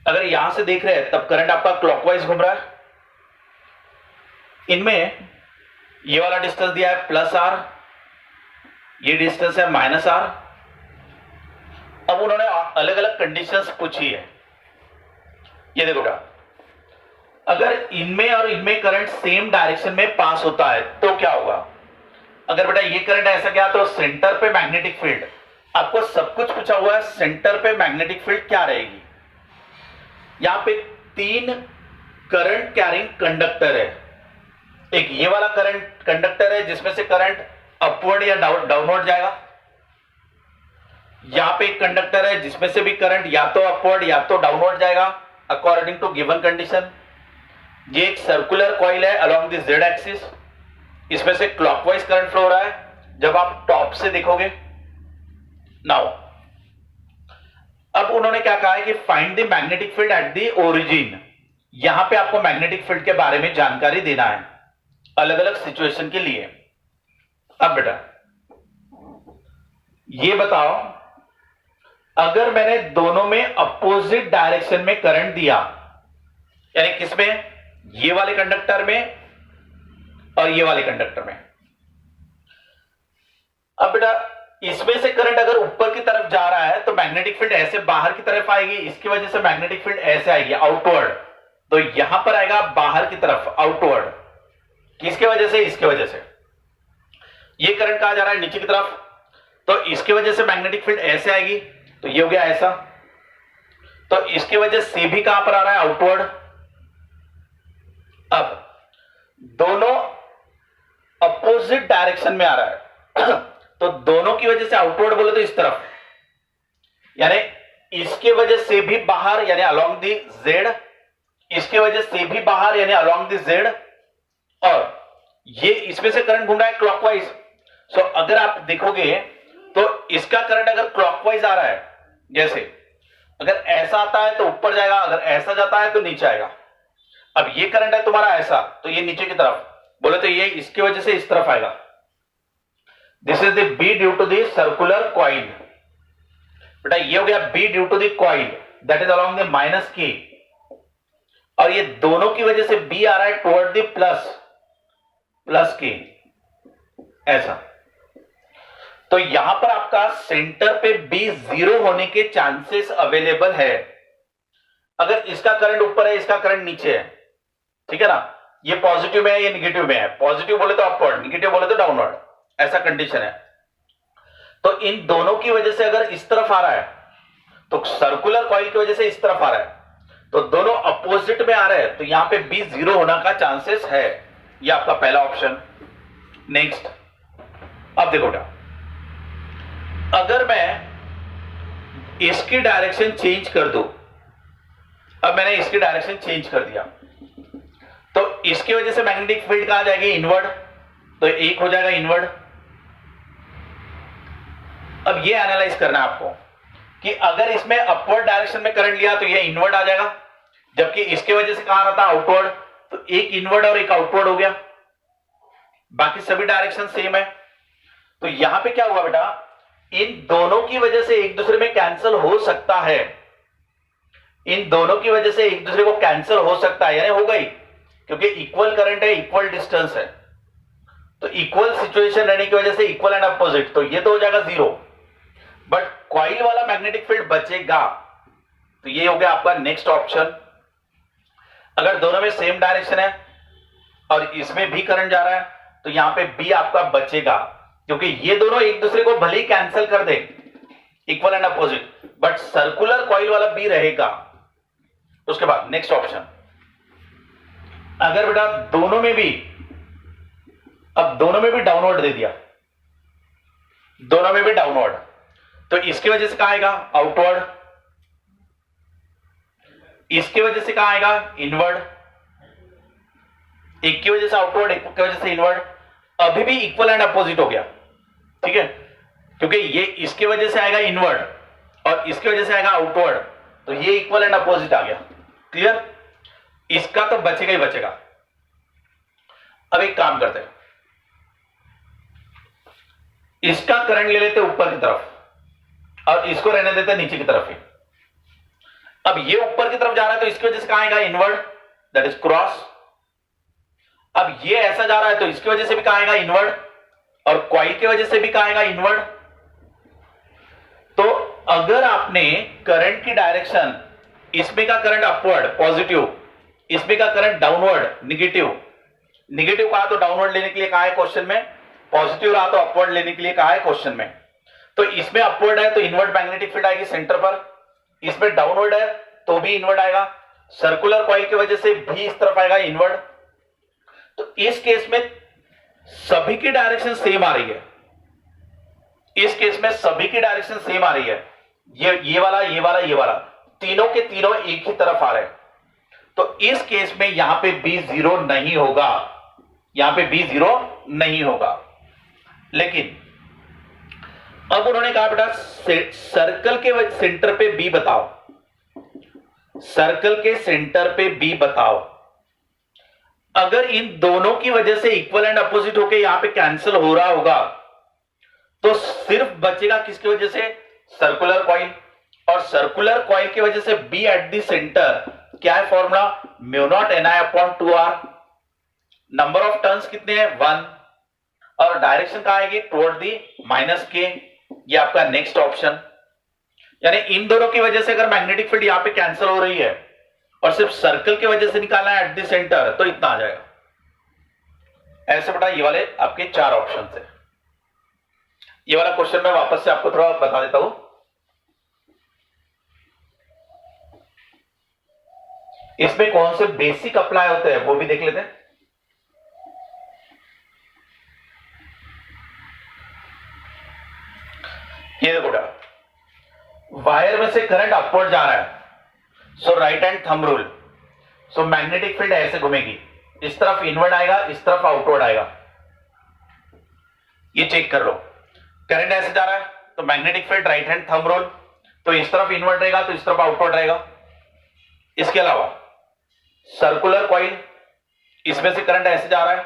अगर यहां से देख रहे हैं तब करंट आपका क्लॉकवाइज घूम रहा है। इनमें ये वाला डिस्टेंस दिया है प्लस आर, ये डिस्टेंस है माइनस आर। अब उन्होंने अलग अलग कंडीशंस पूछी है। ये देखो बेटा, अगर इनमें और इनमें करंट सेम डायरेक्शन में पास होता है तो क्या होगा? अगर बेटा ये करंट ऐसा गया तो सेंटर पे मैग्नेटिक फील्ड, आपको सब कुछ पूछा हुआ है, सेंटर पे मैग्नेटिक फील्ड क्या रहेगी? यहां पे 3 करंट कैरिंग कंडक्टर है। एक ये वाला करंट कंडक्टर है जिसमें से करंट अपवर्ड या डाउनवर्ड जाएगा। यहां पे एक कंडक्टर है जिसमें से भी करंट या तो अपवर्ड या तो डाउनवर्ड जाएगा अकॉर्डिंग टू गिवन कंडीशन। ये एक सर्कुलर कॉइल है अलोंग द जेड एक्सिस, इसमें से क्लॉकवाइज करंट फ्लो हो रहा है जब आप टॉप से देखोगे। नाउ अब उन्होंने क्या कहा है कि find the magnetic field at the origin. यहां पे आपको मैग्नेटिक फील्ड के बारे में जानकारी देना है अलग अलग सिचुएशन के लिए। अब बेटा ये बताओ, अगर मैंने दोनों में अपोजिट डायरेक्शन में करंट दिया, यानी किसमें? ये वाले कंडक्टर में और ये वाले कंडक्टर में। अब बेटा इसमें से करंट अगर ऊपर की तरफ जा रहा है तो मैग्नेटिक फील्ड ऐसे बाहर की तरफ आएगी, इसकी वजह से मैग्नेटिक फील्ड ऐसे आएगी आउटवर्ड, तो यहां पर आएगा बाहर की तरफ आउटवर्ड। किसके वजह से? इसके वजह से। ये करंट कहां जा रहा है? नीचे की तरफ, तो इसकी वजह से मैग्नेटिक फील्ड ऐसे आएगी, तो ये हो गया ऐसा। तो इसकी वजह से भी कहां पर आ रहा है? आउटवर्ड। अब दोनों अपोजिट डायरेक्शन में आ रहा है तो दोनों की वजह से आउटवर्ड बोले तो इस तरफ, यानी इसके वजह से भी बाहर यानी अलोंग दी जेड, इसके वजह से भी बाहर यानी अलोंग दी जेड, और ये इसमें से करंट घूम रहा है क्लॉकवाइज। सो अगर आप देखोगे तो इसका करंट अगर क्लॉकवाइज आ रहा है, जैसे अगर ऐसा आता है तो ऊपर जाएगा, अगर ऐसा जाता है तो नीचे आएगा। अब ये करंट है तुम्हारा ऐसा, तो ये नीचे की तरफ बोले तो ये इसकी वजह से इस तरफ आएगा। This is the B due to the circular coil. बेटा ये हो गया B due to the coil that is along the minus k, और ये दोनों की वजह से बी आ रहा है टुवर्ड द प्लस के, ऐसा। तो यहां पर आपका सेंटर पे बी 0 होने के चांसेस अवेलेबल है अगर इसका करंट ऊपर है, इसका करंट नीचे है, ठीक है ना? ये पॉजिटिव में है, ये निगेटिव में है। पॉजिटिव बोले तो अपवर्ड, निगेटिव बोले तो डाउनवर्ड, ऐसा कंडीशन है। तो इन दोनों की वजह से अगर इस तरफ आ रहा है तो सर्कुलर कॉइल की वजह से इस तरफ आ रहा है, तो दोनों अपोजिट में आ रहे हैं, तो यहां पे बी 0 होना का चांसेस है। ये आपका पहला ऑप्शन। नेक्स्ट, अब देखो बेटा, अगर मैं इसकी डायरेक्शन चेंज कर दूं, अब मैंने इसकी डायरेक्शन चेंज कर दिया तो इसकी वजह से मैग्नेटिक फील्ड कहां जाएगी? इनवर्ड, तो एक हो जाएगा इनवर्ड। अब ये एनालाइज करना है आपको कि अगर इसमें अपवर्ड डायरेक्शन में करंट लिया तो ये इनवर्ड आ जाएगा, जबकि इसके वजह से कहां रहता? आउटवर्ड, तो एक इनवर्ड और एक आउटवर्ड हो गया, बाकी सभी डायरेक्शन सेम है। तो यहां पे क्या हुआ बेटा, इन दोनों की वजह से एक दूसरे में कैंसिल हो सकता है, इन दोनों की वजह से एक दूसरे को कैंसिल हो सकता है, यानी हो गई, क्योंकि इक्वल करंट है, इक्वल डिस्टेंस है, तो इक्वल सिचुएशन रहने की वजह से इक्वल एंड अपोजिट, तो ये तो हो जाएगा 0, बट कॉइल वाला मैग्नेटिक फील्ड बचेगा। तो ये हो गया आपका नेक्स्ट ऑप्शन। अगर दोनों में सेम डायरेक्शन है और इसमें भी करंट जा रहा है तो यहां पे बी आपका बचेगा, क्योंकि ये दोनों एक दूसरे को भले ही कैंसिल कर दे, equal and opposite, but circular coil वाला बी रहेगा। उसके बाद नेक्स्ट ऑप्शन, अगर बेटा दोनों में भी, अब दोनों में भी डाउनवर्ड दे दिया, दोनों में भी डाउनवर्ड, तो इसकी वजह से कहां आएगा? आउटवर्ड, इसकी वजह से कहां आएगा? इनवर्ड, एक की वजह से आउटवर्ड, एक की वजह से इनवर्ड, अभी भी इक्वल एंड अपोजिट हो गया, ठीक है, क्योंकि ये इसकी वजह से आएगा इनवर्ड और इसकी वजह से आएगा आउटवर्ड, तो ये इक्वल एंड अपोजिट आ गया। क्लियर? इसका तो बचेगा ही बचेगा। अब एक काम करते हैं, इसका करंट ले लेते ऊपर की तरफ और इसको रहने देते नीचे की तरफ ही। अब ये ऊपर की तरफ जा रहा है तो इसकी वजह से कहां आएगा, इनवर्ड, दैट इज क्रॉस। अब ये ऐसा जा रहा है तो इसकी वजह से भी कहां आएगा, इनवर्ड, और कॉइल की वजह से भी कहां आएगा, इनवर्ड। तो अगर आपने करंट की डायरेक्शन, इसमें का करंट अपवर्ड पॉजिटिव, इसमें का करंट डाउनवर्ड निगेटिव, निगेटिव कहा तो डाउनवर्ड लेने के लिए कहा है क्वेश्चन में, पॉजिटिव रहा तो अपवर्ड लेने के लिए कहा है क्वेश्चन में। तो इसमें अपवर्ड है तो इनवर्ड मैग्नेटिक फील्ड आएगी सेंटर पर, इसमें डाउनवर्ड है तो भी इनवर्ड आएगा, सर्कुलर कॉइल की वजह से भी इस तरफ आएगा इनवर्ड। तो इस केस में सभी की डायरेक्शन सेम आ रही है, इस केस में सभी की डायरेक्शन सेम आ रही है, ये वाला, ये वाला, ये वाला, तीनों के तीनों एक ही तरफ आ रहे हैं। तो इस केस में यहां पे बी जीरो नहीं होगा, यहां पे बी जीरो नहीं होगा। लेकिन अब उन्होंने कहा बेटा सर्कल के सेंटर पे बी बताओ, सर्कल के सेंटर पे बी बताओ। अगर इन दोनों की वजह से इक्वल एंड अपोजिट होके यहां पे कैंसिल हो रहा होगा तो सिर्फ बचेगा किसकी वजह से, सर्कुलर कॉइल। और सर्कुलर कॉइल की वजह से बी एट द सेंटर क्या है formula, mu not an I upon 2r। Number of turns कितने हैं, 1, और डायरेक्शन कहां आएगी, टुवर्ड दी माइनस के। ये आपका नेक्स्ट ऑप्शन, यानी इन दोनों की वजह से अगर मैग्नेटिक फील्ड यहां पे कैंसिल हो रही है और सिर्फ सर्कल की वजह से निकालना है एट द सेंटर तो इतना आ जाएगा। ऐसे बेटा ये वाले आपके 4 ऑप्शन है। ये वाला क्वेश्चन मैं वापस से आपको थोड़ा बता देता हूं। इसमें कौन से बेसिक अप्लाई होते हैं वो भी देख लेते हैं। ये देखो बेटा, वायर में से करंट अपवर्ड जा रहा है, so right hand thumb rule, so magnetic field ऐसे घूमेगी, इस तरफ इनवर्ड आएगा, इस तरफ आउटवर्ड आएगा। ये चेक कर लो, करंट ऐसे जा रहा है तो magnetic field right hand thumb rule, तो इस तरफ इनवर्ड रहेगा तो इस तरफ आउटवर्ड रहेगा। इसके अलावा सर्कुलर कॉइल, इसमें से करंट ऐसे जा रहा है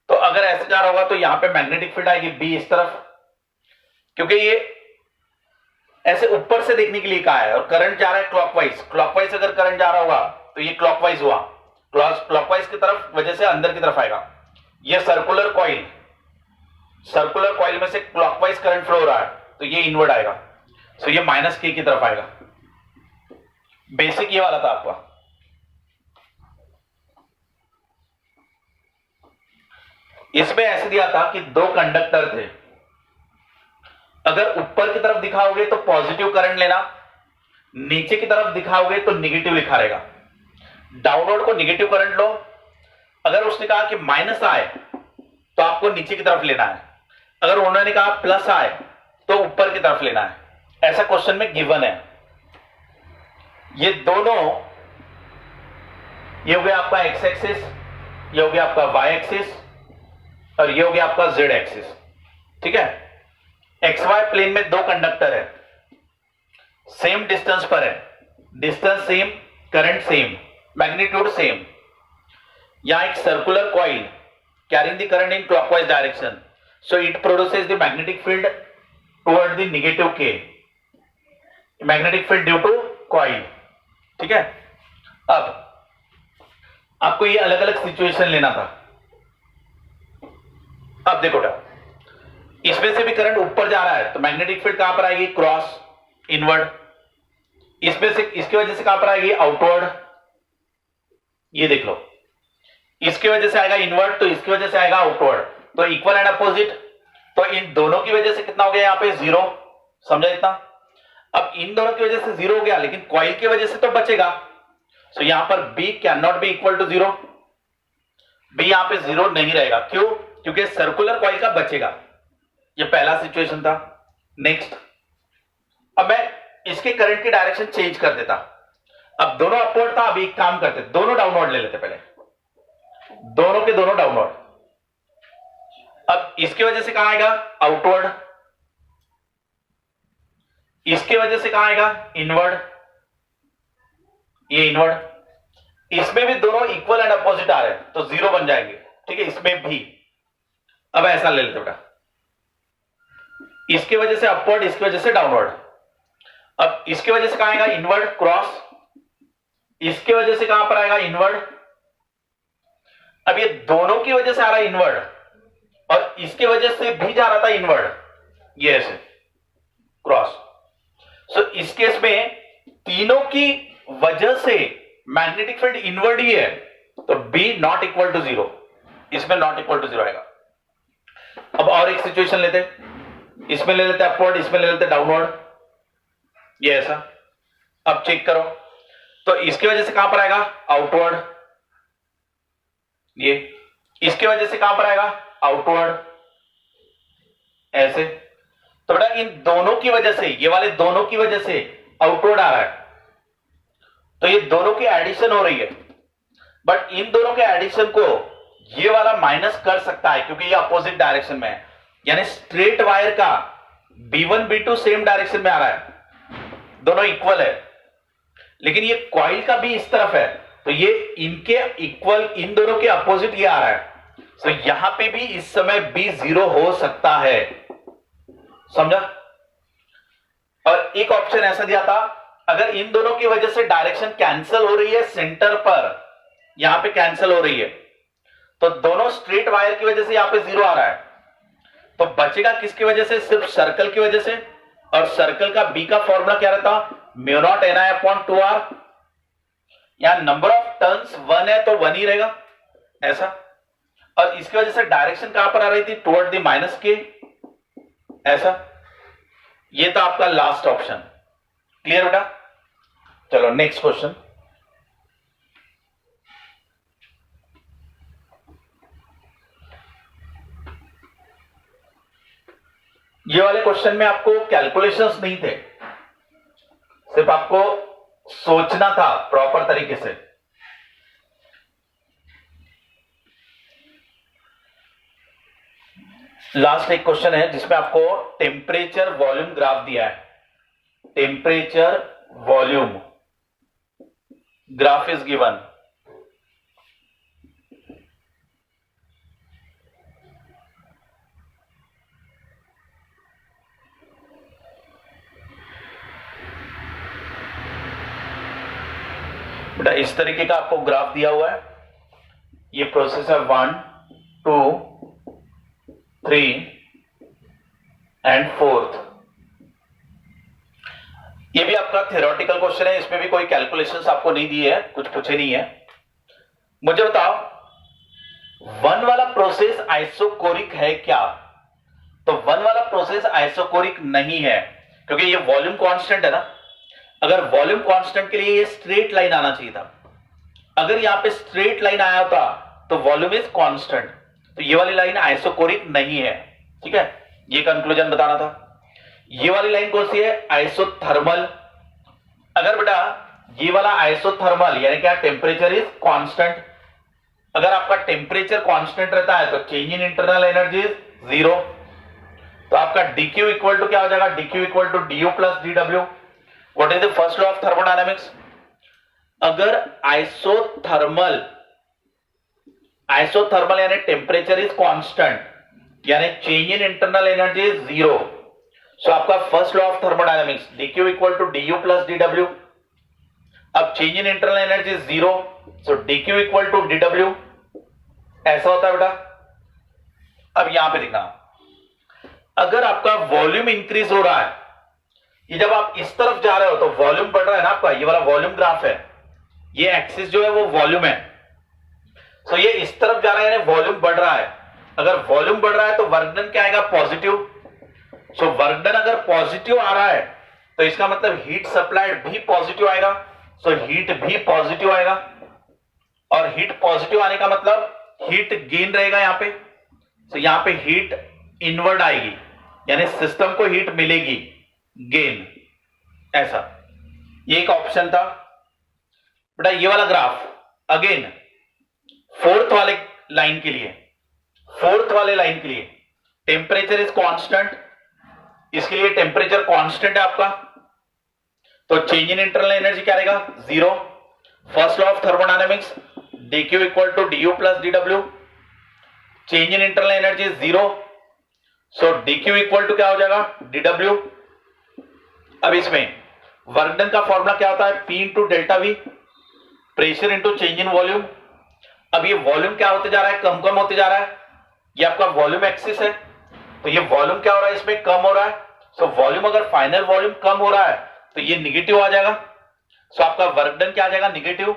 तो अगर ऐसे जा रहा होगा तो यहां पे मैग्नेटिक फील्ड आएगी बी इस तरफ, क्योंकि ये ऐसे ऊपर से देखने के लिए कहा है और करंट जा रहा है क्लॉकवाइज। क्लॉकवाइज अगर करंट जा रहा होगा तो ये क्लॉकवाइज हुआ, क्लॉकवाइज की तरफ वजह से अंदर की तरफ आएगा। ये सर्कुलर कॉइल, सर्कुलर कॉइल में से क्लॉकवाइज करंट फ्लो हो रहा है तो ये इनवर्ड आएगा, सो ये माइनस के की तरफ आएगा। बेसिक ये वाला था आपका। इसमें ऐसे दिया था कि 2 कंडक्टर थे, अगर ऊपर की तरफ दिखाओगे तो पॉजिटिव करंट लेना, नीचे की तरफ दिखाओगे तो निगेटिव लिखा रहेगा। डाउनवर्ड को निगेटिव करंट लो, अगर उसने कहा कि माइनस आए तो आपको नीचे की तरफ लेना है, अगर उन्होंने कहा प्लस आए तो ऊपर की तरफ लेना है। ऐसा क्वेश्चन में गिवन है। ये दोनों, ये हो गया आपका एक्स एक्सिस, ये हो गया आपका वाई एक्सिस, और ये हो गया आपका जेड एक्सिस। ठीक है, एक्स वाई प्लेन में 2 कंडक्टर है, सेम डिस्टेंस पर है, distance same, current same, magnitude same. यहां एक circular coil carrying the current in clockwise direction, so it produces the magnetic field toward the negative k, magnetic field due to coil. ठीक है, अब आपको ये अलग अलग सिचुएशन लेना था। अब देखो बेटा, इसमें से भी करंट ऊपर जा रहा है तो मैग्नेटिक फील्ड कहां पर आएगी, क्रॉस, इनवर्ड। इसमें से, इसकी वजह से कहां पर आएगी, आउटवर्ड। ये देख लो, इसकी वजह से आएगा इनवर्ड तो इसकी वजह से आएगा आउटवर्ड, तो इक्वल एंड अपोजिट। तो इन दोनों की वजह से कितना हो गया यहां पे, 0। समझा इतना? अब इन दोनों की वजह से 0 हो गया, लेकिन कॉइल की वजह से तो बचेगा, सो यहां पर B can not be equal to 0। B यहां पे 0 नहीं रहेगा, क्यों? क्योंकि सर्कुलर कॉइल का बचेगा। ये पहला सिचुएशन था। नेक्स्ट, अब मैं इसके करंट की डायरेक्शन चेंज कर देता। अब दोनों अपवर्ड था, अभी एक काम करते, दोनों डाउनवर्ड ले लेते, पहले दोनों के दोनों डाउनवर्ड। अब इसकी वजह से कहां आएगा, आउटवर्ड। इसकी वजह से कहां आएगा, इनवर्ड। ये इनवर्ड। इसमें भी दोनों इक्वल एंड अपोजिट आ रहे हैं तो 0 बन जाएंगे। ठीक है, इसमें भी। अब ऐसा ले लेते बेटा, इसके वजह से अपवर्ड, इसकी वजह से डाउनवर्ड। अब इसके वजह से कहां आएगा, इनवर्ड क्रॉस, इसके वजह से कहां पर आएगा, इनवर्ड। अब ये दोनों की वजह से आ रहा है इनवर्ड, और इसके वजह से भी जा रहा था इनवर्ड, ये ऐसे क्रॉस। सो इस केस में तीनों की वजह से मैग्नेटिक फील्ड इनवर्ड ही है, तो B not equal to zero, इसमें नॉट इक्वल टू जीरो आएगा। अब और एक सिचुएशन लेते, इसमें ले लेते अपवर्ड, इसमें ले लेते डाउनवर्ड, ये ऐसा। अब चेक करो, तो इसकी वजह से कहां पर आएगा, आउटवर्ड, ये इसके वजह से कहां पर आएगा, आउटवर्ड, ऐसे। तो बेटा इन दोनों की वजह से, ये वाले दोनों की वजह से आउटवर्ड आ रहा है, तो ये दोनों की एडिशन हो रही है। बट इन दोनों के एडिशन को ये वाला माइनस कर सकता है, क्योंकि ये अपोजिट डायरेक्शन में है, यानी स्ट्रेट वायर का B1 B2 सेम डायरेक्शन में आ रहा है, दोनों इक्वल है। लेकिन ये कॉइल का भी इस तरफ है, तो ये इनके इक्वल, इन दोनों के अपोजिट ये आ रहा है। तो यहां पे भी इस समय B 0 हो सकता है, समझा। और एक ऑप्शन ऐसा दिया था, अगर इन दोनों की वजह से डायरेक्शन कैंसिल हो रही है, सेंटर पर यहां पे कैंसिल हो रही है, तो दोनों स्ट्रेट वायर की वजह से यहां पे 0 आ रहा है, तो बचेगा किसकी वजह से, सिर्फ सर्कल की वजह से। और सर्कल का बी का फॉर्मूला क्या रहता, mu not an I upon 2r। यहां नंबर ऑफ टर्न्स 1 है, तो 1 ही रहेगा, ऐसा। और इसकी वजह से डायरेक्शन कहां पर आ रही थी, टुवर्ड द माइनस के, ऐसा। ये था आपका लास्ट ऑप्शन। क्लियर बेटा। चलो नेक्स्ट क्वेश्चन। ये वाले क्वेश्चन में आपको कैलकुलेशंस नहीं थे, सिर्फ आपको सोचना था प्रॉपर तरीके से। लास्ट एक क्वेश्चन है जिसमें आपको टेम्परेचर वॉल्यूम ग्राफ दिया है, temperature volume graph is given. बेटा इस तरीके का आपको ग्राफ दिया हुआ है, ये प्रोसेस है 1 2 3 एंड 4th। ये भी आपका थ्योरेटिकल क्वेश्चन है, इसमें भी कोई कैलकुलेशंस आपको नहीं दी है, कुछ पूछे नहीं है। मुझे बताओ 1 वाला प्रोसेस आइसोकोरिक है क्या, तो 1 वाला प्रोसेस आइसोकोरिक नहीं है, क्योंकि ये वॉल्यूम कांस्टेंट है ना। अगर वॉल्यूम कांस्टेंट के लिए ये स्ट्रेट लाइन आना चाहिए था, अगर यहां पे स्ट्रेट लाइन आया होता तो वॉल्यूम इज कांस्टेंट, तो ये वाली लाइन आइसोकोरिक नहीं है, ठीक है। ये कंक्लूजन बताना था। ये वाली लाइन कौन सी है, आइसोथर्मल। अगर बेटा ये वाला आइसोथर्मल यानी क्या, टेम्परेचर इज कांस्टेंट। अगर आपका टेम्परेचर कांस्टेंट रहता है तो change in internal energy is 0, तो आपका dq इक्वल टू क्या हो जाएगा, dq equal to du plus dw। What is the first law of thermodynamics, अगर आइसोथर्मल यानी टेम्परेचर इज कांस्टेंट यानी change in internal energy is 0, so आपका first law of thermodynamics dq equal to du plus dw। अब change in internal energy is 0, so dq equal to dw, ऐसा होता है बेटा। अब यहां पे देखना, अगर आपका वॉल्यूम इंक्रीज हो रहा है, ये जब आप इस तरफ जा रहे हो तो वॉल्यूम बढ़ रहा है ना आपका, ये वाला वॉल्यूम ग्राफ है, ये एक्सिस जो है वो वॉल्यूम है। सो ये इस तरफ जा रहा है यानी वॉल्यूम बढ़ रहा है। अगर वॉल्यूम बढ़ रहा है तो वर्क डन क्या आएगा, पॉजिटिव। सो वर्क डन अगर पॉजिटिव आ रहा है तो इसका मतलब हीट सप्लाइड भी पॉजिटिव आएगा, सो हीट भी पॉजिटिव आएगा। और हीट पॉजिटिव आने का मतलब हीट गेन रहेगा यहां पे, सो यहां पे हीट इनवर्ड आएगी यानी सिस्टम को हीट मिलेगी, गेन, ऐसा। ये एक ऑप्शन था बेटा। ये वाला ग्राफ अगेन फोर्थ वाले लाइन के लिए, फोर्थ वाले लाइन के लिए टेम्परेचर इज कांस्टेंट, इसके लिए टेम्परेचर कांस्टेंट है आपका, तो चेंज इन इंटरनल एनर्जी क्या रहेगा, 0। First law of thermodynamics dq equal to du plus dw, change in internal energy 0, so dq equal to क्या हो जाएगा, dw। अब इसमें वर्क डन का फॉर्मूला क्या होता है, P into delta we, pressure into change in volume. अब ये वॉल्यूम क्या होते जा रहा है, कम कम होते जा रहा है, ये आपका वॉल्यूम एक्सिस है, तो ये वॉल्यूम क्या हो रहा है, इसमें कम हो रहा है। सो वॉल्यूम, अगर फाइनल वॉल्यूम कम हो रहा है तो ये निगेटिव आ जाएगा। सो आपका वर्क डन क्या आ जाएगा, निगेटिव।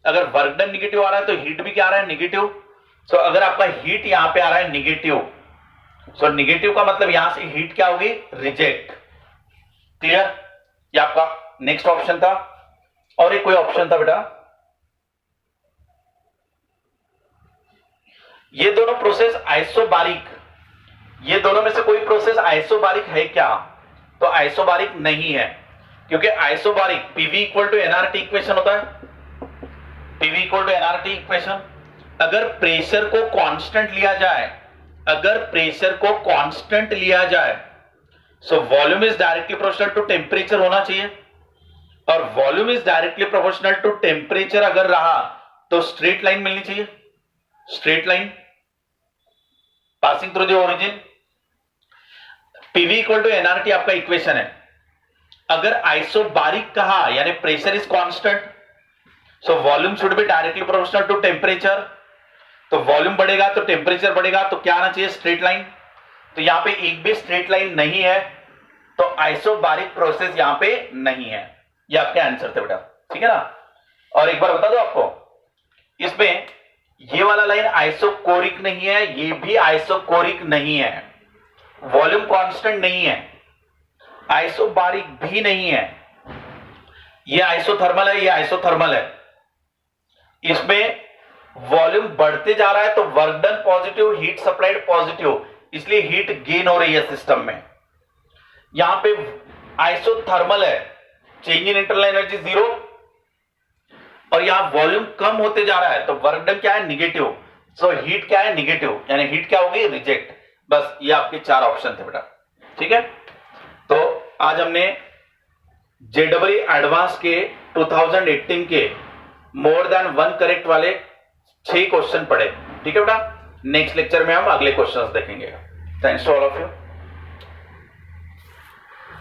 अगर वर्क डन निगेटिव आ रहा है तो हीट भी क्या आ रहा है, निगेटिव। सो अगर आपका हीट यहां पे आ रहा है निगेटिव, सो निगेटिव का मतलब यहां से हीट क्या होगी, रिजेक्ट। क्लियर? ये आपका नेक्स्ट ऑप्शन था। और एक कोई ऑप्शन था बेटा, ये दोनों प्रोसेस आइसोबारिक, ये दोनों में से कोई प्रोसेस आइसोबारिक है क्या, तो आइसोबारिक नहीं है, क्योंकि isobaric PV equal to NRT equation होता है, PV equal to NRT equation. अगर प्रेशर को कांस्टेंट लिया जाए, अगर प्रेशर को कांस्टेंट लिया जाए, so volume is directly proportional to temperature होना चाहिए, और volume is directly proportional to temperature अगर रहा तो स्ट्रेट लाइन मिलनी चाहिए, straight line passing through the origin. PV equal to NRT आपका इक्वेशन है। अगर आइसोबारिक कहा यानी pressure is constant, so volume should be directly proportional to temperature, तो वॉल्यूम बढ़ेगा तो टेम्परेचर बढ़ेगा, तो क्या आना चाहिए, स्ट्रेट लाइन। तो यहां पे एक भी स्ट्रेट लाइन नहीं है, तो आइसोबारिक प्रोसेस यहां पे नहीं है। ये आपके आंसर थे बेटा, ठीक है ना। और एक बार बता दो आपको, इसमें ये वाला लाइन आइसोकोरिक नहीं है, ये भी आइसोकोरिक नहीं है, वॉल्यूम कांस्टेंट नहीं है, आइसोबारिक भी नहीं है, ये आइसोथर्मल है, ये आइसोथर्मल है। इसमें वॉल्यूम बढ़ते जा रहा है तो work done positive, heat supplied positive, इसलिए हीट गेन हो रही है सिस्टम में। यहां पे आइसोथर्मल है, change in internal energy zero, और यहां वॉल्यूम कम होते जा रहा है तो वर्क डन क्या है, निगेटिव। सो हीट क्या है, निगेटिव, यानी हीट क्या होगी, रिजेक्ट। बस ये आपके चार ऑप्शन थे बेटा, ठीक है। तो आज हमने जेडब्ल्यू एडवांस के 2018 के मोर देन वन करेक्ट वाले 6 क्वेश्चन पढ़े, ठीक है बेटा। नेक्स्ट लेक्चर में हम अगले क्वेश्चंस देखेंगे। Thanks to all of you.